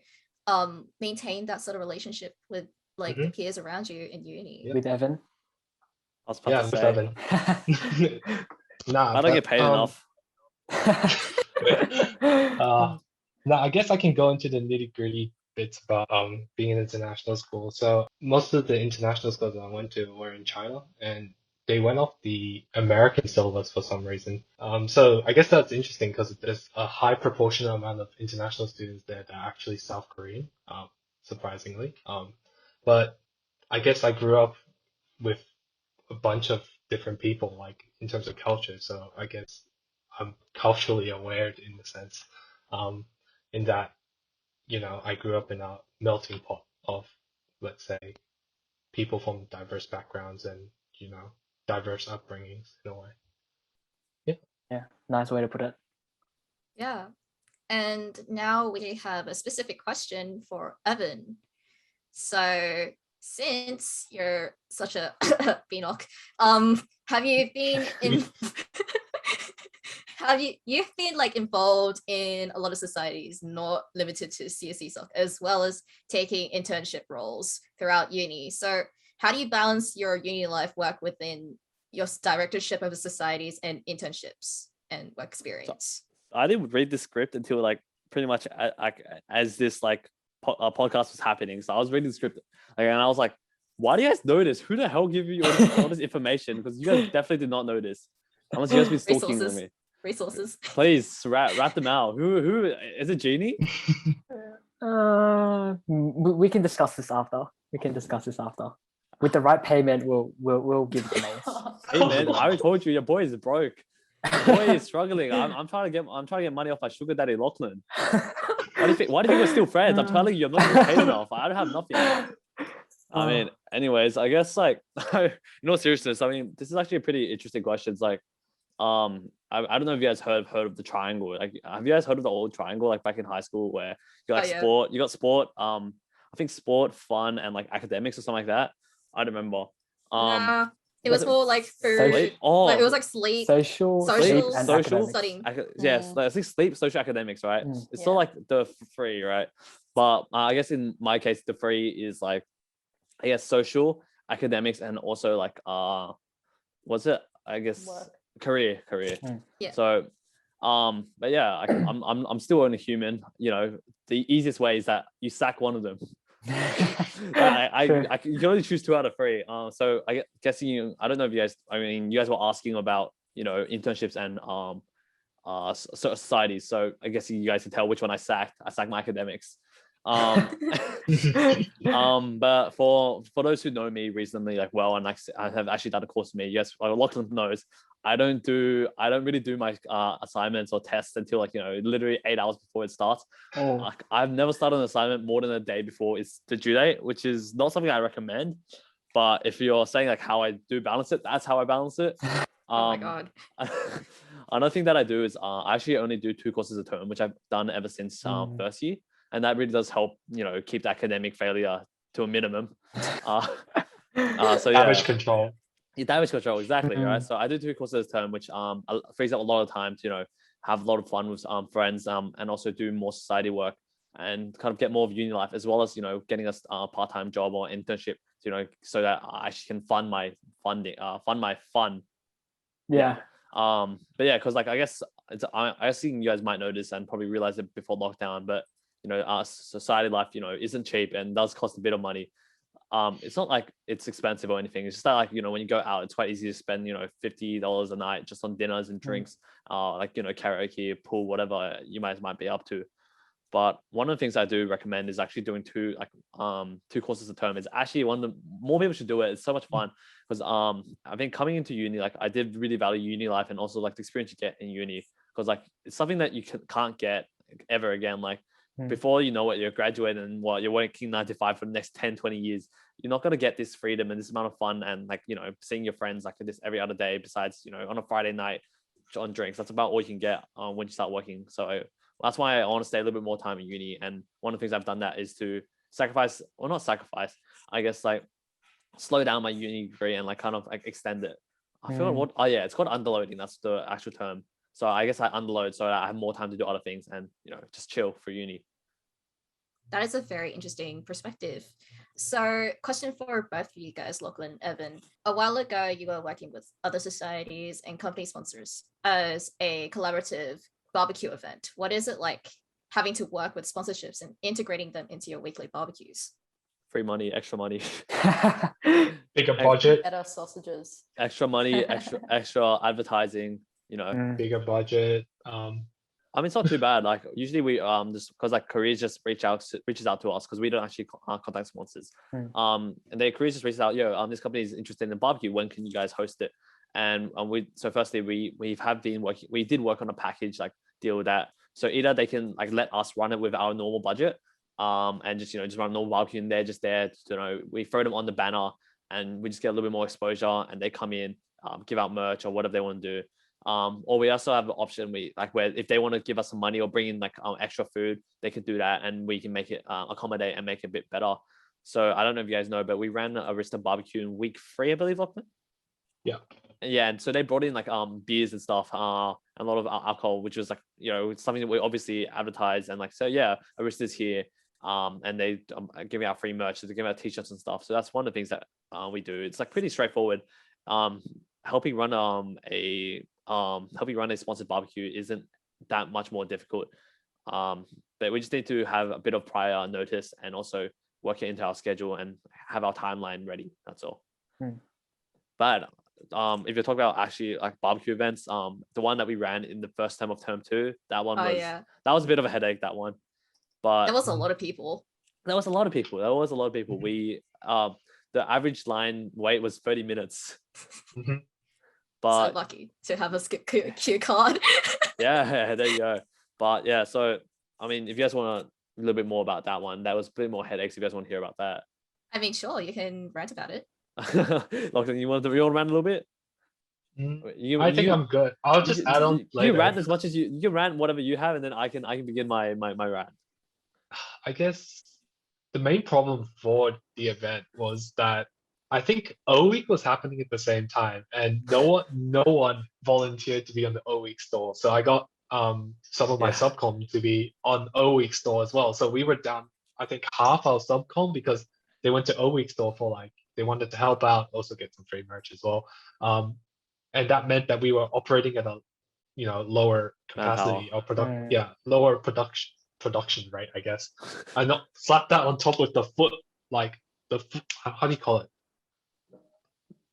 maintain that sort of relationship with like the peers around you in uni. With Evan. I was about to with say, Evan. I don't get paid enough. Now I guess I can go into the nitty-gritty bits about being in international school. So most of the international schools that I went to were in China, and they went off the American syllabus for some reason. So I guess that's interesting because there's a high proportional amount of international students there that are actually South Korean, surprisingly. But I guess I grew up with a bunch of different people, like in terms of culture. So I guess I'm culturally aware in the sense, in that, I grew up in a melting pot of, let's say, people from diverse backgrounds and, diverse upbringings in a way. Yeah, nice way to put it. Yeah. And now we have a specific question for Evan. So since you're such a Beanock, have you been in have you've been like involved in a lot of societies, not limited to CSESoc, as well as taking internship roles throughout uni. So how do you balance your uni life work within your directorship of societies and internships and work experience? I didn't read the script until like pretty much as this like podcast was happening. So I was reading the script and I was like, why do you guys know this? Who the hell give you all this information? Because you guys definitely did not know this. Unless you guys been stalking me. Resources. Please rat them out. Who is it? Genie? We can discuss this after. With the right payment, we'll give the names. Hey man, I already told you your boy is broke. Your boy is struggling. I'm trying to get money off my sugar daddy Lachlan. Why do you think we're still friends? I'm telling you, I'm not even paid enough. I don't have nothing. I mean, anyways, I guess like seriousness. I mean, this is actually a pretty interesting question. It's like, I don't know if you guys heard of the triangle. Like, have you guys heard of the old triangle, like back in high school, where you got sport, you got sport, I think sport, fun, and like academics or something like that. I don't remember. It was more like food. Like, it was like sleep, social, studying. Yes, like, I think sleep, social, academics, right? It's still like the three, right? But I guess in my case, the three is like, I guess social, academics, and also like what's it? I guess career. Yeah. So but yeah, I'm still only human. You know, the easiest way is that you sack one of them. You can only choose 2 out of 3. So I guessing I don't know if you guys. I mean, you guys were asking about internships and societies. So I guess you guys can tell which one I sacked. I sacked my academics. But for those who know me reasonably like well, and I have actually done a course with me. Yes, Lachlan knows. I don't really do my assignments or tests until like literally 8 hours before it starts. I've never started an assignment more than a day before it's the due date, which is not something I recommend. But if you're saying like how I do balance it, that's how I balance it. Oh my god. Another thing that I do is I actually only do 2 courses a term, which I've done ever since first year, and that really does help keep the academic failure to a minimum. So damage control. Damage control, exactly, right? So I do 2 courses a term, which frees up a lot of time to have a lot of fun with friends, and also do more society work and kind of get more of uni life, as well as getting a part-time job or internship, so that I actually can fund my fun. Yeah. But yeah, because like I guess I think you guys might notice and probably realize it before lockdown, but our society life isn't cheap and does cost a bit of money. It's not like it's expensive or anything. It's just that like when you go out, it's quite easy to spend $50 a night just on dinners and drinks, like karaoke, pool, whatever you might be up to. But one of the things I do recommend is actually doing 2 courses a term. It's actually one of the more people should do it. It's so much fun because I think coming into uni, like I did really value uni life and also like the experience you get in uni, because like it's something that you can't get ever again. Like before you're graduating and you're working 9 to 5 for the next 10-20 years, you're not going to get this freedom and this amount of fun and like seeing your friends like this every other day besides on a Friday night on drinks. That's about all you can get when you start working. So that's why I want to stay a little bit more time in uni, and one of the things I've done that is to not sacrifice, I guess like slow down my uni degree and like kind of like extend it. I feel it's called underloading. That's the actual term. So I guess I underload so that I have more time to do other things and just chill for uni. That is a very interesting perspective. So question for both of you guys, Lachlan, Evan. A while ago, you were working with other societies and company sponsors as a collaborative barbecue event. What is it like having to work with sponsorships and integrating them into your weekly barbecues? Free money, extra money. Bigger budget. Better sausages. Extra money, extra advertising, Bigger budget. I mean, it's not too bad. Like usually we just because like careers just reaches out to us because we don't actually contact sponsors. And their careers just reaches out, this company is interested in barbecue. When can you guys host it? And firstly we did work on a package like deal with that. So either they can like let us run it with our normal budget, and just run a normal barbecue in there, just there. We throw them on the banner and we just get a little bit more exposure, and they come in, give out merch or whatever they want to do. Or we also have an option where if they want to give us some money or bring in like extra food, they can do that, and we can make it accommodate and make it a bit better. So I don't know if you guys know, but we ran a Arista barbecue in week 3, I believe, Lachlan. Yeah. Yeah, and so they brought in like beers and stuff, and a lot of alcohol, which was like, you know, something that we obviously advertise, and like, so yeah, Arista's here, and they are giving out free merch, so they're giving out t-shirts and stuff. So that's one of the things that we do. It's like pretty straightforward. Helping run a sponsored barbecue isn't that much more difficult. But we just need to have a bit of prior notice and also work it into our schedule and have our timeline ready. That's all. But if you're talking about actually like barbecue events, the one that we ran in the first term of term 2, that one was that was a bit of a headache, that one. But There was a lot of people. There was a lot of people. We the average line wait was 30 minutes. But so lucky to have a cue card. yeah, there you go. But yeah, so I mean, if you guys want a little bit more about that one, that was a bit more headaches. If you guys want to hear about that, I mean, sure, you can rant about it. Lachlan, you want to rant a little bit? I think I'm good. I'll just add on later. You rant as much as you can rant whatever you have, and then I can begin my rant. I guess the main problem for the event was that I think O Week was happening at the same time, and no one volunteered to be on the O Week store. So I got some of my subcom to be on O Week store as well. So we were down, I think, half our subcom because they went to O Week store for like, they wanted to help out, also get some free merch as well. And that meant that we were operating at a, you know, lower capacity or lower production rate, I guess. And not slap that on top with the foot, like how do you call it?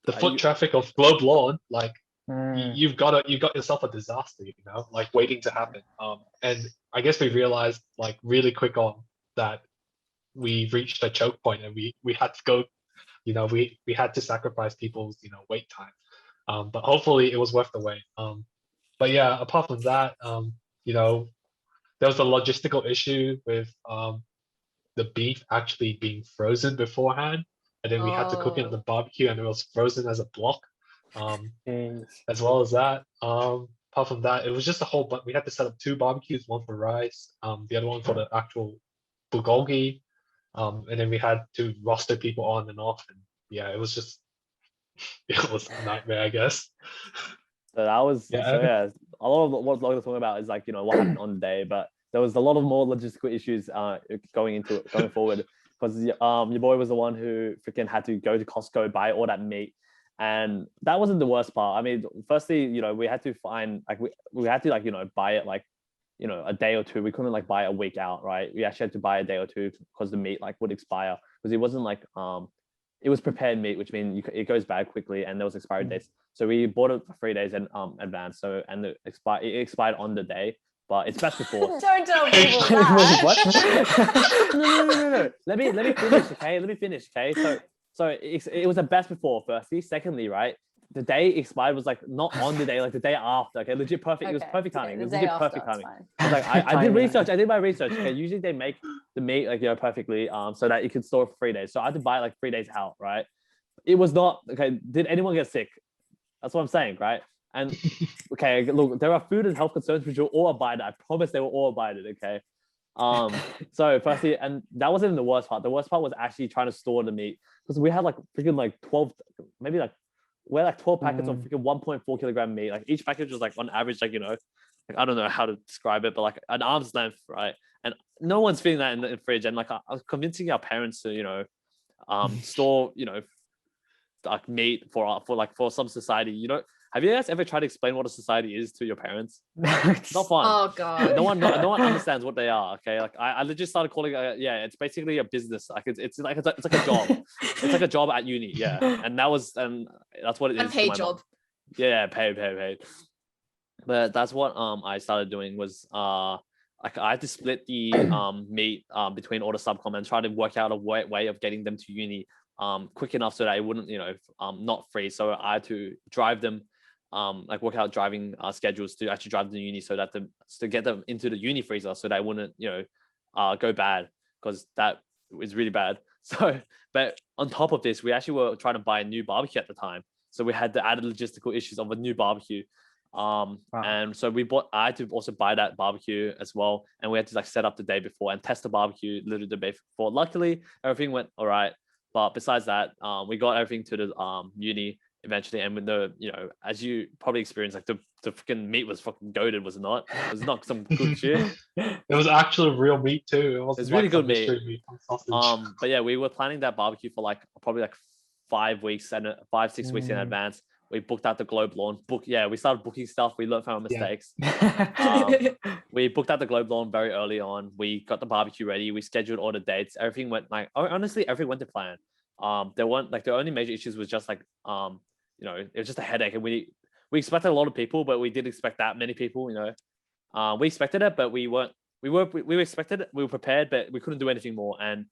The foot traffic of Globe Lawn, like you got yourself a disaster, you know, like waiting to happen. And I guess we realized like really quick on that we reached a choke point and we had to go, you know, we had to sacrifice people's, you know, wait time. But hopefully it was worth the wait. But yeah, apart from that, you know, there was a logistical issue with the beef actually being frozen beforehand, and then we had to cook it in the barbecue, and it was frozen as a block. As well as that, apart from that, it was just a whole. But we had to set up 2 barbecues, one for rice, the other one for the actual bulgogi, and then we had to roster people on and off, and yeah, it was just it was a nightmare, I guess. So that was a lot of what Lachlan was talking about is like, you know, what happened on the day, but there was a lot of more logistical issues going forward, because your boy was the one who freaking had to go to Costco, buy all that meat, and that wasn't the worst part. I mean, firstly, you know, we had to find like we had to like, you know, buy it like, you know, a day or two. We couldn't like buy a week out, right? We actually had to buy a day or two because the meat like would expire, because it wasn't like it was prepared meat, which means it goes bad quickly, and there was expiry dates. So we bought it for 3 days in advance. So it expired on the day, but it's best before. Don't tell people that. No. Let me finish, okay? Let me finish, okay? So it was the best before. Firstly, secondly, right? The day expired was like not on the day, like the day after. Okay, legit perfect. It was perfect timing. It was legit perfect timing. Like I did research. I did my research. Okay, usually they make the meat like, you know, perfectly, so that you can store it for 3 days. So I had to buy it like 3 days out, right? It was not okay. Did anyone get sick? That's what I'm saying, right? And okay, look, there are food and health concerns which will all abide. I promise they will all abide it. Okay. So firstly, and that wasn't even the worst part. The worst part was actually trying to store the meat, because we had like freaking like 12, maybe like we're like 12 packets of freaking 1.4 kilogram meat. Like each package was like on average, like, you know, like, I don't know how to describe it, but like an arm's length, right? And no one's feeling that in the fridge. And like I was convincing our parents to, you know, store, you know, like meat for some society. You know, have you guys ever tried to explain what a society is to your parents? It's not fun. Oh god. No one understands what they are. Okay, like I legit started calling it. Yeah, it's basically a business. Like it's like a job. It's like a job at uni. Yeah, and that's what it is. Unpaid job. Yeah, paid. But that's what I started doing was like I had to split the meat between all the subcom and try to work out a way of getting them to uni quick enough so that it wouldn't, you know, not freeze. So I had to drive them, like work out driving schedules to actually drive them to uni, so that to get them into the uni freezer so that it wouldn't, you know, go bad, because that was really bad. So, but on top of this, we actually were trying to buy a new barbecue at the time, so we had the added logistical issues of a new barbecue. And so I had to also buy that barbecue as well, and we had to like set up the day before and test the barbecue literally the day before. Luckily, everything went all right. But besides that, we got everything to the uni, eventually. And with the, as you probably experienced, like the freaking meat was fucking goated, was it not? It was not some good shit. It was actually real meat too. It wasn't It's really like good some mystery meat from sausage. But yeah, we were planning that barbecue for like probably like 5 weeks and 5-6 weeks in advance. We booked out the Globe Lawn. We started booking stuff. We learned from our mistakes. We booked out the Globe Lawn very early on. We got the barbecue ready. We scheduled all the dates. Everything went honestly, everything went to plan. There weren't like the only major issues was just like it was just a headache, and we expected a lot of people, but we didn't expect that many people. We expected it, but we expected it. We were prepared, but we couldn't do anything more. And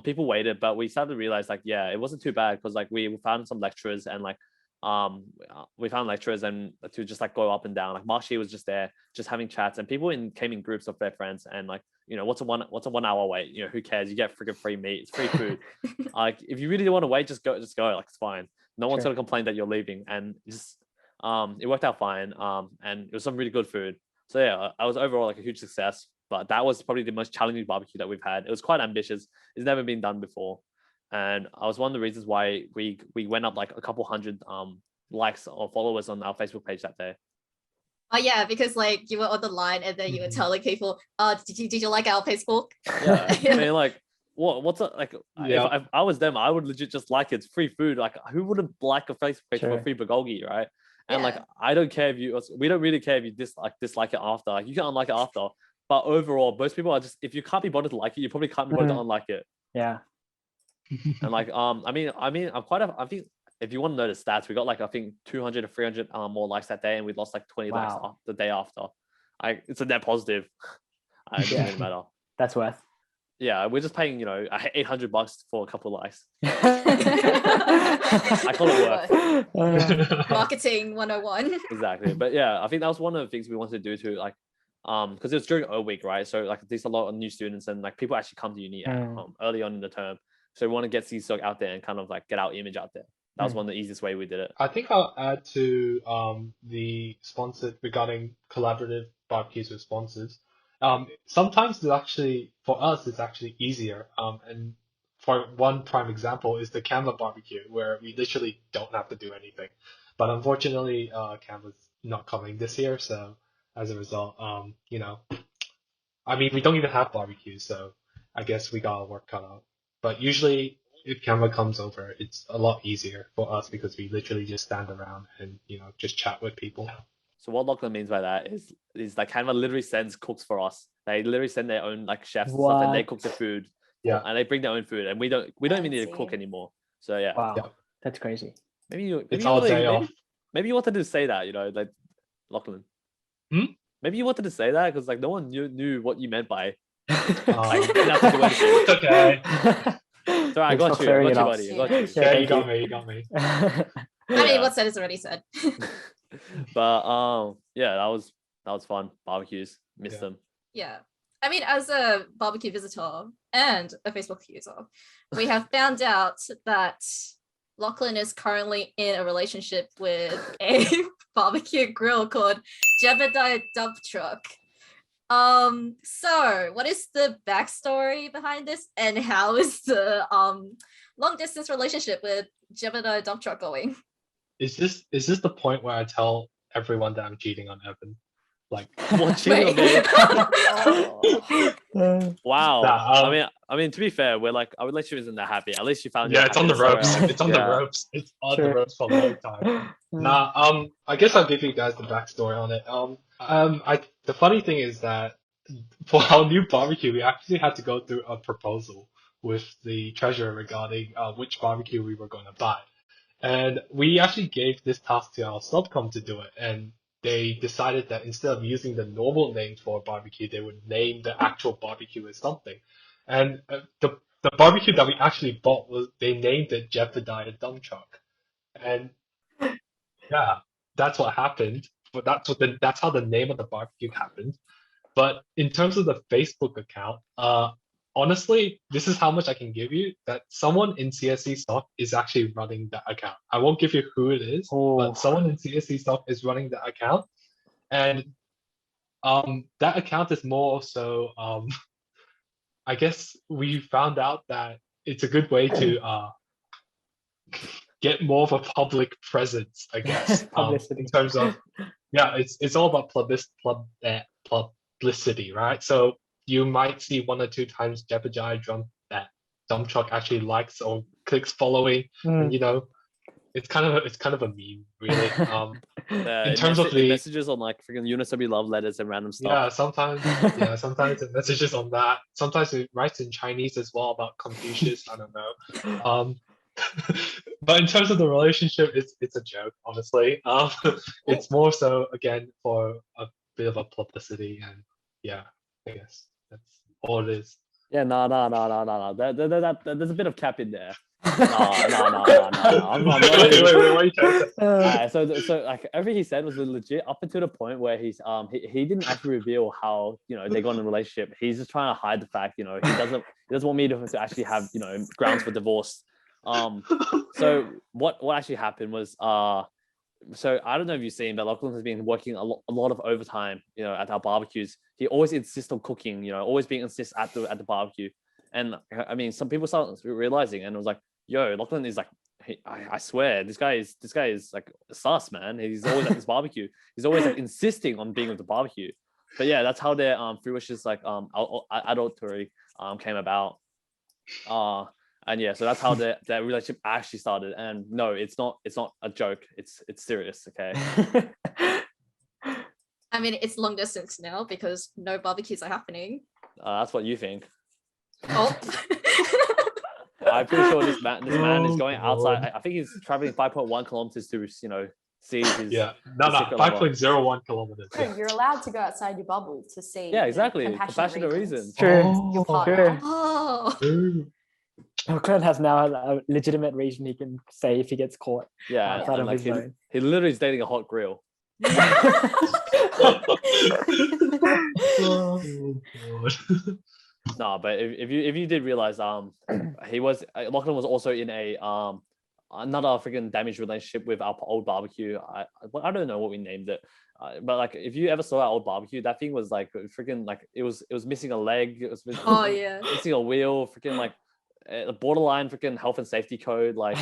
people waited, but we started to realize like, yeah, it wasn't too bad because like we found some lecturers and like we found lecturers and to just like go up and down. Like Marshy was just there, just having chats, and people came in groups of their friends. And like, what's a 1 hour wait? Who cares? You get freaking free meat. It's free food. Like if you really want to wait, just go. Like it's fine. No one's gonna complain that you're leaving. And just it worked out fine. And it was some really good food. So yeah, I was overall like a huge success. But that was probably the most challenging barbecue that we've had. It was quite ambitious. It's never been done before. And I was one of the reasons why we went up like a couple hundred likes or followers on our Facebook page that day. Oh yeah, because like you were on the line and then you were telling people, did you like our Facebook? Yeah. I mean, like what's it like? If I was them, I would legit just like it. It's free food. Like who wouldn't like a Facebook page for free bulgogi, right? And like I don't care if we don't really care if you dislike it after. Like you can unlike it after. But overall, most people are just, if you can't be bothered to like it, you probably can't be bothered to unlike it. Yeah. And like, I think if you want to know the stats, we got like, I think 200 to 300 more likes that day, and we lost like 20 likes the day after. It's a net positive. It doesn't really matter. That's worth. Yeah, we're just paying, $800 for a couple of likes. I call it worth. Marketing 101. Exactly. But yeah, I think that was one of the things we wanted to do to like, because it was during O week, right? So like there's a lot of new students and like people actually come to uni early on in the term. So we want to get CSESoc out there and kind of like get our image out there. That was one of the easiest way we did it. I think I'll add to the sponsored regarding collaborative barbecues with sponsors. Sometimes it's actually, for us, it's actually easier. And for one prime example is the Canva barbecue, where we literally don't have to do anything. But unfortunately, Canva's not coming this year, so as a result, we don't even have barbecues, so I guess we got our work cut out. But usually, if Canva comes over, it's a lot easier for us because we literally just stand around and just chat with people. So what Lachlan means by that is like Canva literally sends cooks for us. They literally send their own like chefs and stuff, and they cook the food. Yeah. And they bring their own food, and we don't even need to cook anymore. So yeah. Wow. That's crazy. Maybe you off. Maybe you wanted to say that, like Lachlan. Maybe you wanted to say that because like no one knew what you meant by. Like, you didn't have to do anything. It's okay. It's all right, I got you, buddy. I got you. Yeah, you got me. I mean, what's said is already said. But that was fun. Barbecues, missed them. Yeah. I mean, as a barbecue visitor and a Facebook user, we have found out that Lachlan is currently in a relationship with a barbecue grill called Jebediah Dumptruck. So what is the backstory behind this, and how is the long distance relationship with Jebediah Dumptruck going? Is this the point where I tell everyone that I'm cheating on Evan? Like, what, cheating on me? Wow. Nah, I mean, to be fair, we're like, our relationship isn't that happy. At least you found. Yeah, it's on the ropes. It's on the ropes. It's on the ropes for a long time. I guess I'll give you guys the backstory on it. The funny thing is that for our new barbecue, we actually had to go through a proposal with the treasurer regarding which barbecue we were going to buy. And we actually gave this task to our subcom to do it. And they decided that instead of using the normal name for a barbecue, they would name the actual barbecue as something. And the barbecue that we actually bought they named it Jebediah Dumptruck. And yeah, that's what happened. But that's how the name of the barbecue happened. But in terms of the Facebook account, honestly, this is how much I can give you, that someone in CSESoc is actually running that account. I won't give you who it is, but someone in CSESoc is running that account. And that account is more so, I guess we found out that it's a good way to get more of a public presence, I guess. Publicity. In terms of it's all about publicity, right? So you might see 1 or 2 times Jebediah Dumptruck actually likes or clicks following, and it's kind of a meme, really. In terms of the messages on like freaking UNSW love letters and random stuff. sometimes it messages on that. Sometimes it writes in Chinese as well about Confucius. I don't know. But in terms of the relationship, it's a joke, honestly. It's more so again for a bit of a publicity, and I guess that's all it is. Yeah, no. There's a bit of cap in there. No. I'm not. Wait, what are you trying to say? So like everything he said was legit up until the point where he didn't actually reveal how they got in a relationship. He's just trying to hide the fact he doesn't want me to actually have grounds for divorce. So what actually happened was so I don't know if you've seen, but Lachlan has been working a lot of overtime, at our barbecues. He always insists on cooking, always being insist at the barbecue. And I mean, some people start realizing, and it was like, yo, Lachlan is like, I swear, this guy is like sus, man. He's always at this barbecue. He's always like insisting on being at the barbecue. But yeah, that's how their free wishes like adultery came about. And yeah, so that's how their relationship actually started. And no, it's not a joke. It's serious, okay? I mean, it's long distance now because no barbecues are happening. That's what you think. Oh. I'm pretty sure this man is going outside. I think he's traveling 5.1 kilometers to see his 5.01 kilometers. No, you're allowed to go outside your bubble to see. Yeah, exactly. Compassionate reasons. True. True. Oh. Lachlan has now a legitimate reason he can say if he gets caught. Yeah, outside of like his zone. he literally is dating a hot grill. No, but if you did realize, Lachlan was also in a another freaking damaged relationship with our old barbecue. I don't know what we named it, but like if you ever saw our old barbecue, that thing was like freaking like it was missing a leg. It was missing a wheel. Freaking like a borderline freaking health and safety code. Like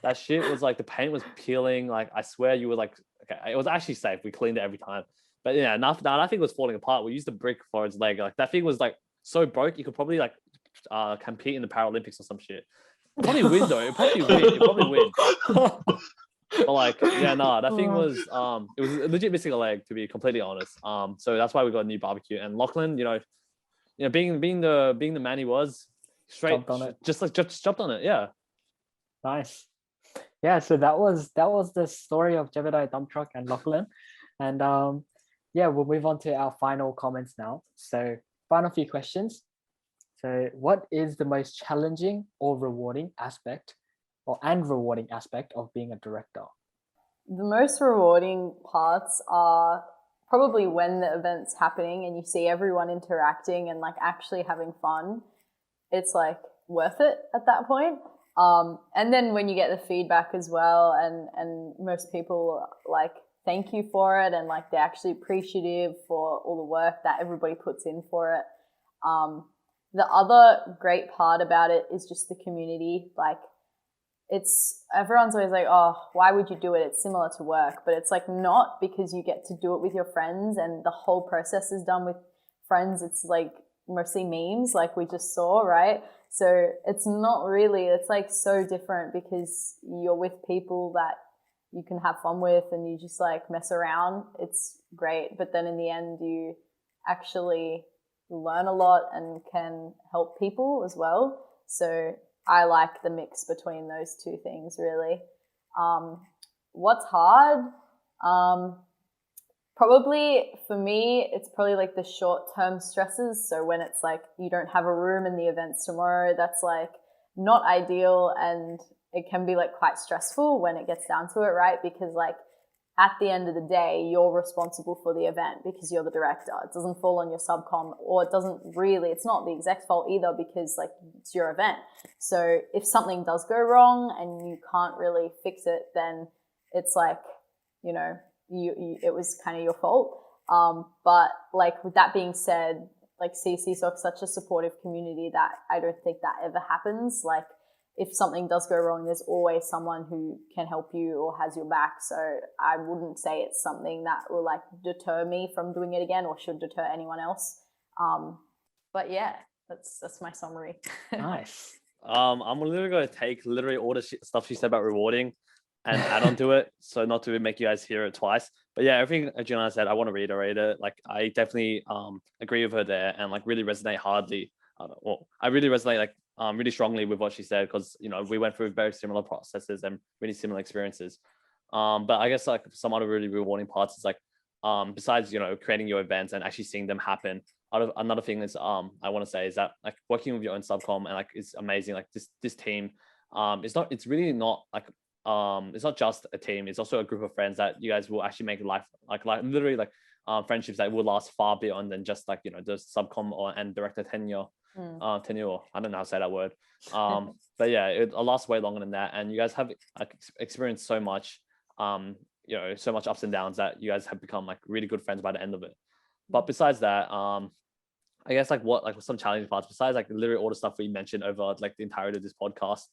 that shit was like the paint was peeling. Like I swear you were like, okay, it was actually safe. We cleaned it every time. But yeah, now that thing was falling apart. We used a brick for its leg. Like that thing was like so broke you could probably like compete in the Paralympics or some shit. Probably win though. It probably win. But like, yeah, that thing was it was legit missing a leg, to be completely honest. So that's why we got a new barbecue. And Lachlan, being the man he was, straight jumped on it. Just jumped on it. Yeah. Nice. Yeah, so that was the story of Jebediah Dumptruck and Lachlan. And we'll move on to our final comments now. So final few questions. So what is the most challenging or rewarding aspect of being a director? The most rewarding parts are probably when the event's happening and you see everyone interacting and like actually having fun. It's like worth it at that point. And then when you get the feedback as well, and most people like thank you for it, and like they're actually appreciative for all the work that everybody puts in for it. The other great part about it is just the community. Like everyone's always like, oh, why would you do it? It's similar to work, but it's like not, because you get to do it with your friends and the whole process is done with friends. It's like mostly memes like we just saw, right? So it's not really, it's like so different because you're with people that you can have fun with and you just like mess around. It's great. But then in the end, you actually learn a lot and can help people as well. So I like the mix between those two things, really. What's hard? Probably for me, it's probably like the short-term stresses. So when it's like you don't have a room and the event's tomorrow, that's like not ideal, and it can be like quite stressful when it gets down to it, right? Because like at the end of the day, you're responsible for the event because you're the director. It doesn't fall on your subcom, or it's not the exec's fault either because like it's your event. So if something does go wrong and you can't really fix it, then it's like, it was kind of your fault. But like with that being said, like CSESoc is such a supportive community that I don't think that ever happens. Like if something does go wrong, there's always someone who can help you or has your back. So I wouldn't say it's something that will like deter me from doing it again or should deter anyone else. But yeah, that's my summary. Nice. I'm literally going to take literally all the stuff she said about rewarding and add on to it, so not to make you guys hear it twice. But yeah, everything Giuliana said, I want to reiterate it. Like, I definitely agree with her there, and like really resonate hardly. I really resonate like really strongly with what she said, because you know, we went through very similar processes and really similar experiences. But I guess like some other really rewarding parts is like besides, you know, creating your events and actually seeing them happen. Another thing is I want to say is that like working with your own subcom and like it's amazing. Like this team, it's really not like it's not just a team, it's also a group of friends that you guys will actually make life like literally like friendships that will last far beyond than just like, you know, the subcom and director tenure. Tenure, I don't know how to say that word. But yeah, it'll last way longer than that, and you guys have like experienced so much, you know, so much ups and downs that you guys have become like really good friends by the end of it. But besides that, I guess like some challenging parts besides like literally all the stuff we mentioned over like the entirety of this podcast.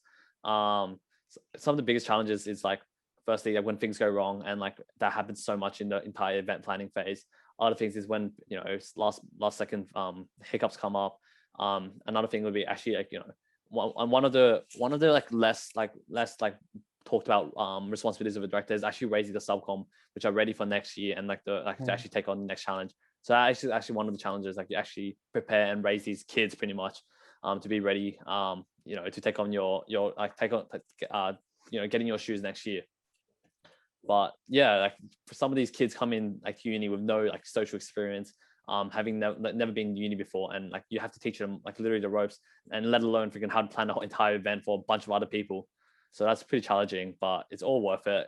Some of the biggest challenges is like, firstly, like when things go wrong, and like that happens so much in the entire event planning phase. Other things is when, you know, last second hiccups come up. Another thing would be actually like, you know, one of the like less talked about responsibilities of a director is actually raising the subcom, which are ready for next year and like to actually take on the next challenge. So that is actually one of the challenges, like you actually prepare and raise these kids pretty much to be ready, you know, to take on your like take on you know, getting your shoes next year. But yeah, like for some of these kids come in like uni with no like social experience, having never been in uni before, and like you have to teach them like literally the ropes, and let alone freaking how to plan the whole entire event for a bunch of other people. So that's pretty challenging, but it's all worth it.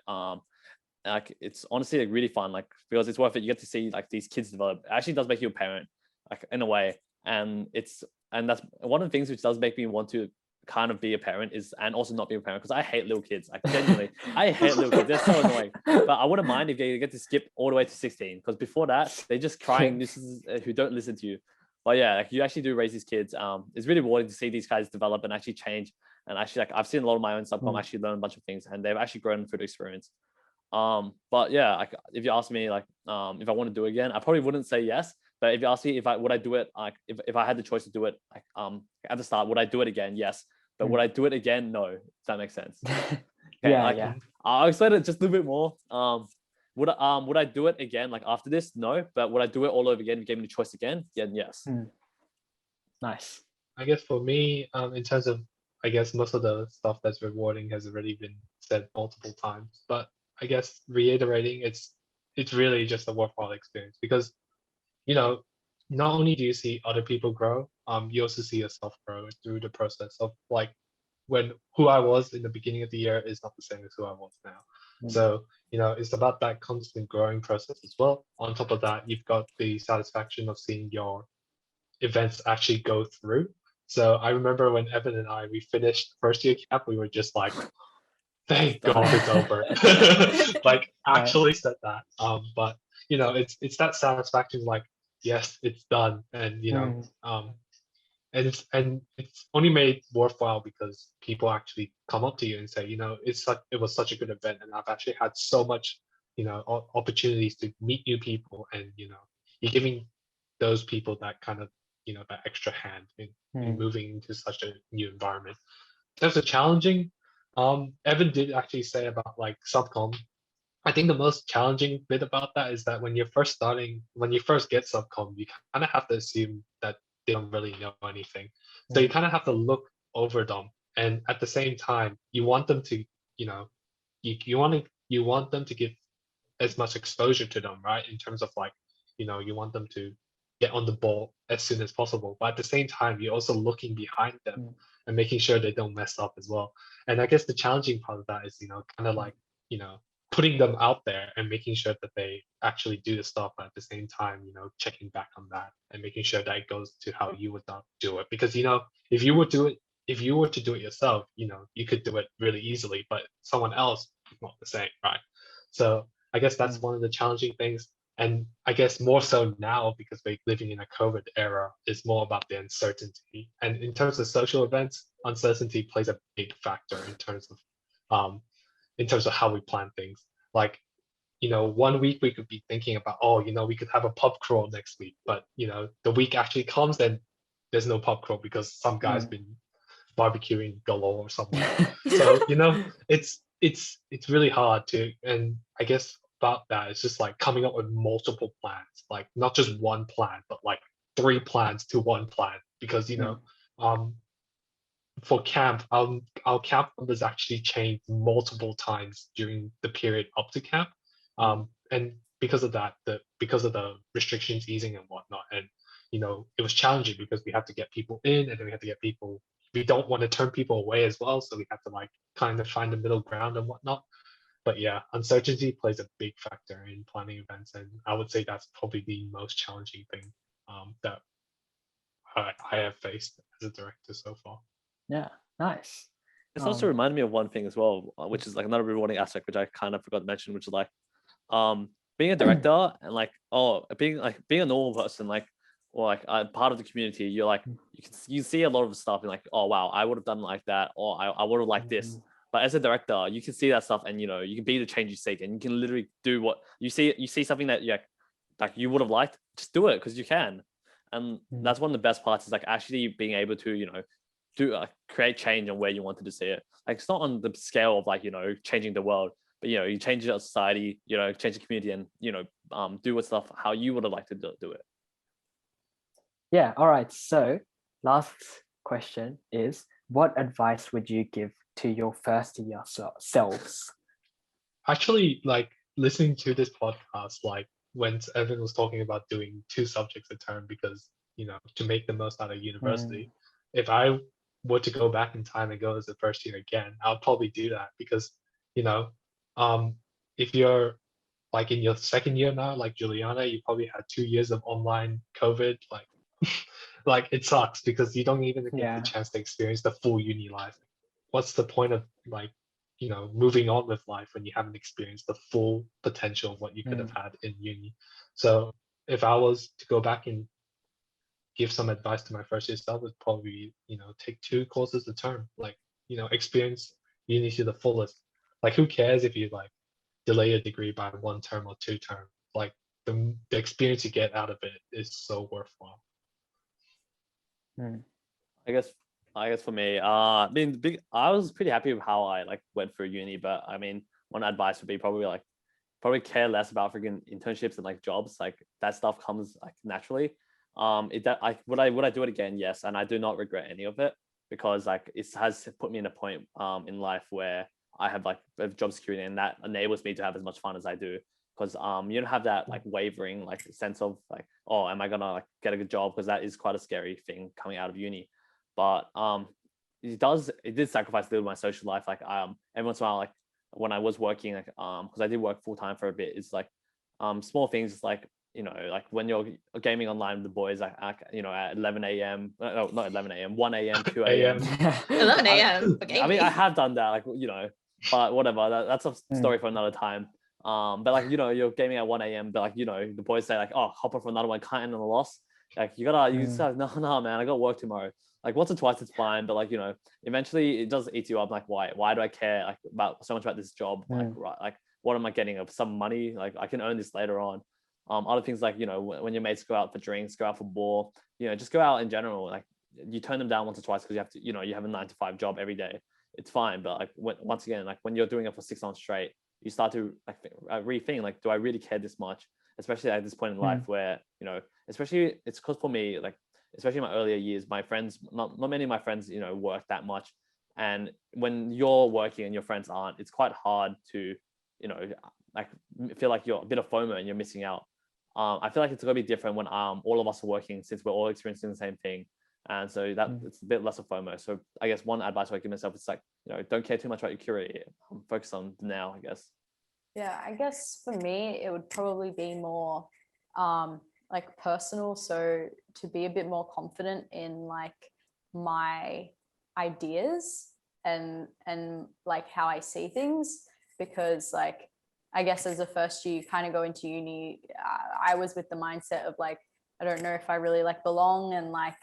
Like it's honestly like really fun, like because it's worth it. You get to see like these kids develop. It actually does make you a parent, like in a way, and that's one of the things which does make me want to kind of be a parent is, and also not be a parent, because I hate little kids. Like genuinely, I hate little kids. They're so annoying. But I wouldn't mind if they get to skip all the way to 16, because before that they're just crying who don't listen to you. But yeah, like you actually do raise these kids. It's really rewarding to see these guys develop and actually change. And actually, like I've seen a lot of my own subcom actually learn a bunch of things, and they've actually grown through the experience. But yeah, like if you ask me like if I want to do it again, I probably wouldn't say yes. But if you ask me would I do it, like if I had the choice to do it, like at the start, would I do it again? Yes. But would I do it again? No. Does that make sense? Okay, yeah. I'll explain it just a little bit more. Would I do it again like after this? No. But would I do it all over again if you gave me the choice again? Yeah, yes. Nice. I guess for me, in terms of, I guess most of the stuff that's rewarding has already been said multiple times. But I guess reiterating, it's really just a worthwhile experience, because, you know, not only do you see other people grow, you also see yourself grow through the process of like when who I was in the beginning of the year is not the same as who I was now. So, you know, it's about that constant growing process as well. On top of that, you've got the satisfaction of seeing your events actually go through. So I remember when Evan and we finished first year camp, we were just like, thank God it's over. Like actually said that. But you know, it's that satisfaction, like, yes, it's done. And you know, and it's only made worthwhile because people actually come up to you and say, you know, it was such a good event, and I've actually had so much, you know, opportunities to meet new people, and you know, you're giving those people that kind of, you know, that extra hand in moving into such a new environment. In terms of challenging, Evan did actually say about like subcom. I think the most challenging bit about that is that when you first get subcom, you kind of have to assume that they don't really know anything. So you kind of have to look over them, and at the same time, you want them to, you know, you want them to give as much exposure to them, right? In terms of like, you know, you want them to get on the ball as soon as possible. But at the same time, you're also looking behind them and making sure they don't mess up as well. And I guess the challenging part of that is, you know, kind of like, you know, putting them out there and making sure that they actually do the stuff, but at the same time, you know, checking back on that and making sure that it goes to how you would not do it. Because, you know, if you were to do it yourself, you know, you could do it really easily, but someone else is not the same, right? So I guess that's one of the challenging things. And I guess more so now because we're living in a COVID era, is more about the uncertainty. And in terms of social events, uncertainty plays a big factor in terms of how we plan things. Like, 1 week we could be thinking about, oh, we could have a pub crawl next week, but the week actually comes, then there's no pub crawl because some guy's been barbecuing galore somewhere. So it's really hard to, and I guess about that, it's just like coming up with multiple plans, like not just one plan, but like 3 plans to one plan, because um for camp, our camp numbers actually changed multiple times during the period up to camp, and because of that, because of the restrictions easing and whatnot, and it was challenging because we have to get people in, and then we have to get people. We don't want to turn people away as well, so we have to like kind of find the middle ground and whatnot. But yeah, uncertainty plays a big factor in planning events, and I would say that's probably the most challenging thing that I have faced as a director so far. Yeah, nice. This also reminded me of one thing as well, which is like another rewarding aspect, which I kind of forgot to mention, which is like being a director and like being a normal person, like, or like part of the community. You're like you see a lot of stuff and like, oh wow, I would have done like that, or I would have liked this. But as a director, you can see that stuff, and you can be the change you seek, and you can literally do what you see. You see something that like you would have liked, just do it because you can. And that's one of the best parts, is like actually being able to do create change on where you wanted to see it. Like it's not on the scale of like changing the world, but you change your society, change the community, and do what stuff how you would have liked to do it. Yeah, all right, so last question is, what advice would you give to your first year selves? Actually, like listening to this podcast, like when Evan was talking about doing 2 subjects a term because to make the most out of university, if I were to go back in time and go as a first year again, I'll probably do that, because if you're like in your second year now, like Giuliana, you probably had 2 years of online COVID, like like it sucks because you don't even get the chance to experience the full uni life. What's the point of like moving on with life when you haven't experienced the full potential of what you could have had in uni? So if I was to go back and give some advice to my first year self, would probably take 2 courses a term, like experience uni to the fullest. Like who cares if you like delay a degree by 1 term or 2 terms? Like the experience you get out of it is so worthwhile. I guess for me, I was pretty happy with how I like went through uni, but I mean, one advice would be probably care less about freaking internships and like jobs. Like that stuff comes like naturally. Would I do it again? Yes, and I do not regret any of it, because like it has put me in a point in life where I have like job security, and that enables me to have as much fun as I do. Because you don't have that like wavering like sense of like, oh, am I gonna like get a good job? Because that is quite a scary thing coming out of uni. But it did sacrifice a little of my social life. Like every once in a while, like when I was working, like because I did work full time for a bit, it's like small things like like when you're gaming online with the boys, like at 11 a.m. No, not 11 a.m. 1 a.m. 2 a.m. 11 a.m. I mean, I have done that, like but whatever. That's a story for another time. But like you're gaming at 1 a.m. But like the boys say like, oh, hop on for another one, can't end on a loss. Like you just like, no man, I got work tomorrow. Like once or twice it's fine, but like eventually it does eat you up. Like why do I care like about so much about this job? Like like what am I getting of some money? Like I can earn this later on. Other things like when your mates go out for drinks, go out for ball, just go out in general. Like you turn them down once or twice because you have to you have a 9-to-5 job every day. It's fine, but like once again, like when you're doing it for 6 months straight, you start to like rethink, like, do I really care this much? Especially at this point in life where especially it's because for me, like especially in my earlier years, my friends, not many of my friends work that much, and when you're working and your friends aren't, it's quite hard to like feel like you're a bit of FOMO and you're missing out. I feel like it's gonna be different when all of us are working, since we're all experiencing the same thing, and so that it's a bit less of FOMO. So I guess one advice I give myself is like don't care too much about your career. Focus on the now, I guess. Yeah, I guess for me it would probably be more like personal. So to be a bit more confident in like my ideas and like how I see things, because like I guess as a first year, you kind of go into uni. I was with the mindset of like, I don't know if I really like belong and like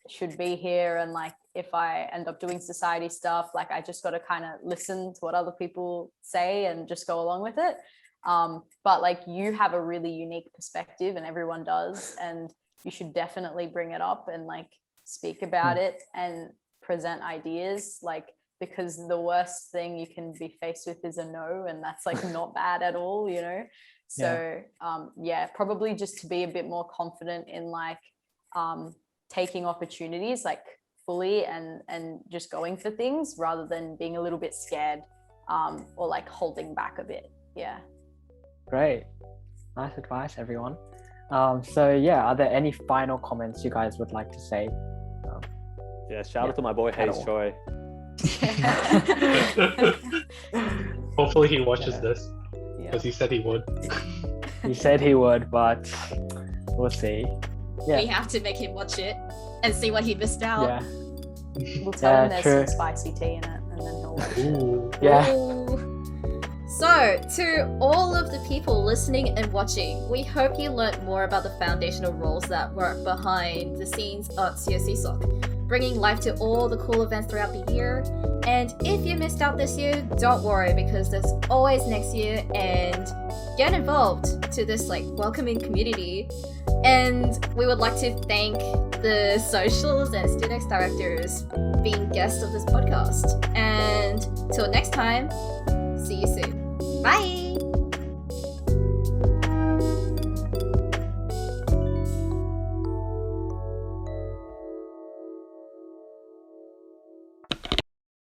should be here, and like if I end up doing society stuff, like I just got to kind of listen to what other people say and just go along with it. But like you have a really unique perspective, and everyone does, and you should definitely bring it up and like speak about it and present ideas, like, because the worst thing you can be faced with is a no, and that's like not bad at all, you know? So probably just to be a bit more confident in like taking opportunities like fully and just going for things rather than being a little bit scared or like holding back a bit. Yeah. Great. Nice advice, everyone. So yeah, are there any final comments you guys would like to say? Shout out to my boy Hayes Troy. Hopefully he watches this, because he said he would. He said he would, but we'll see. We have to make him watch it and see what he missed out. We'll tell him there's some spicy tea in it, and then he'll watch it. Ooh. So, to all of the people listening and watching, we hope you learnt more about the foundational roles that were behind the scenes of CSESoc, bringing life to all the cool events throughout the year. And if you missed out this year, don't worry, because there's always next year, and get involved to this like welcoming community. And we would like to thank the socials and Studex directors being guests of this podcast. And till next time, see you soon. Bye!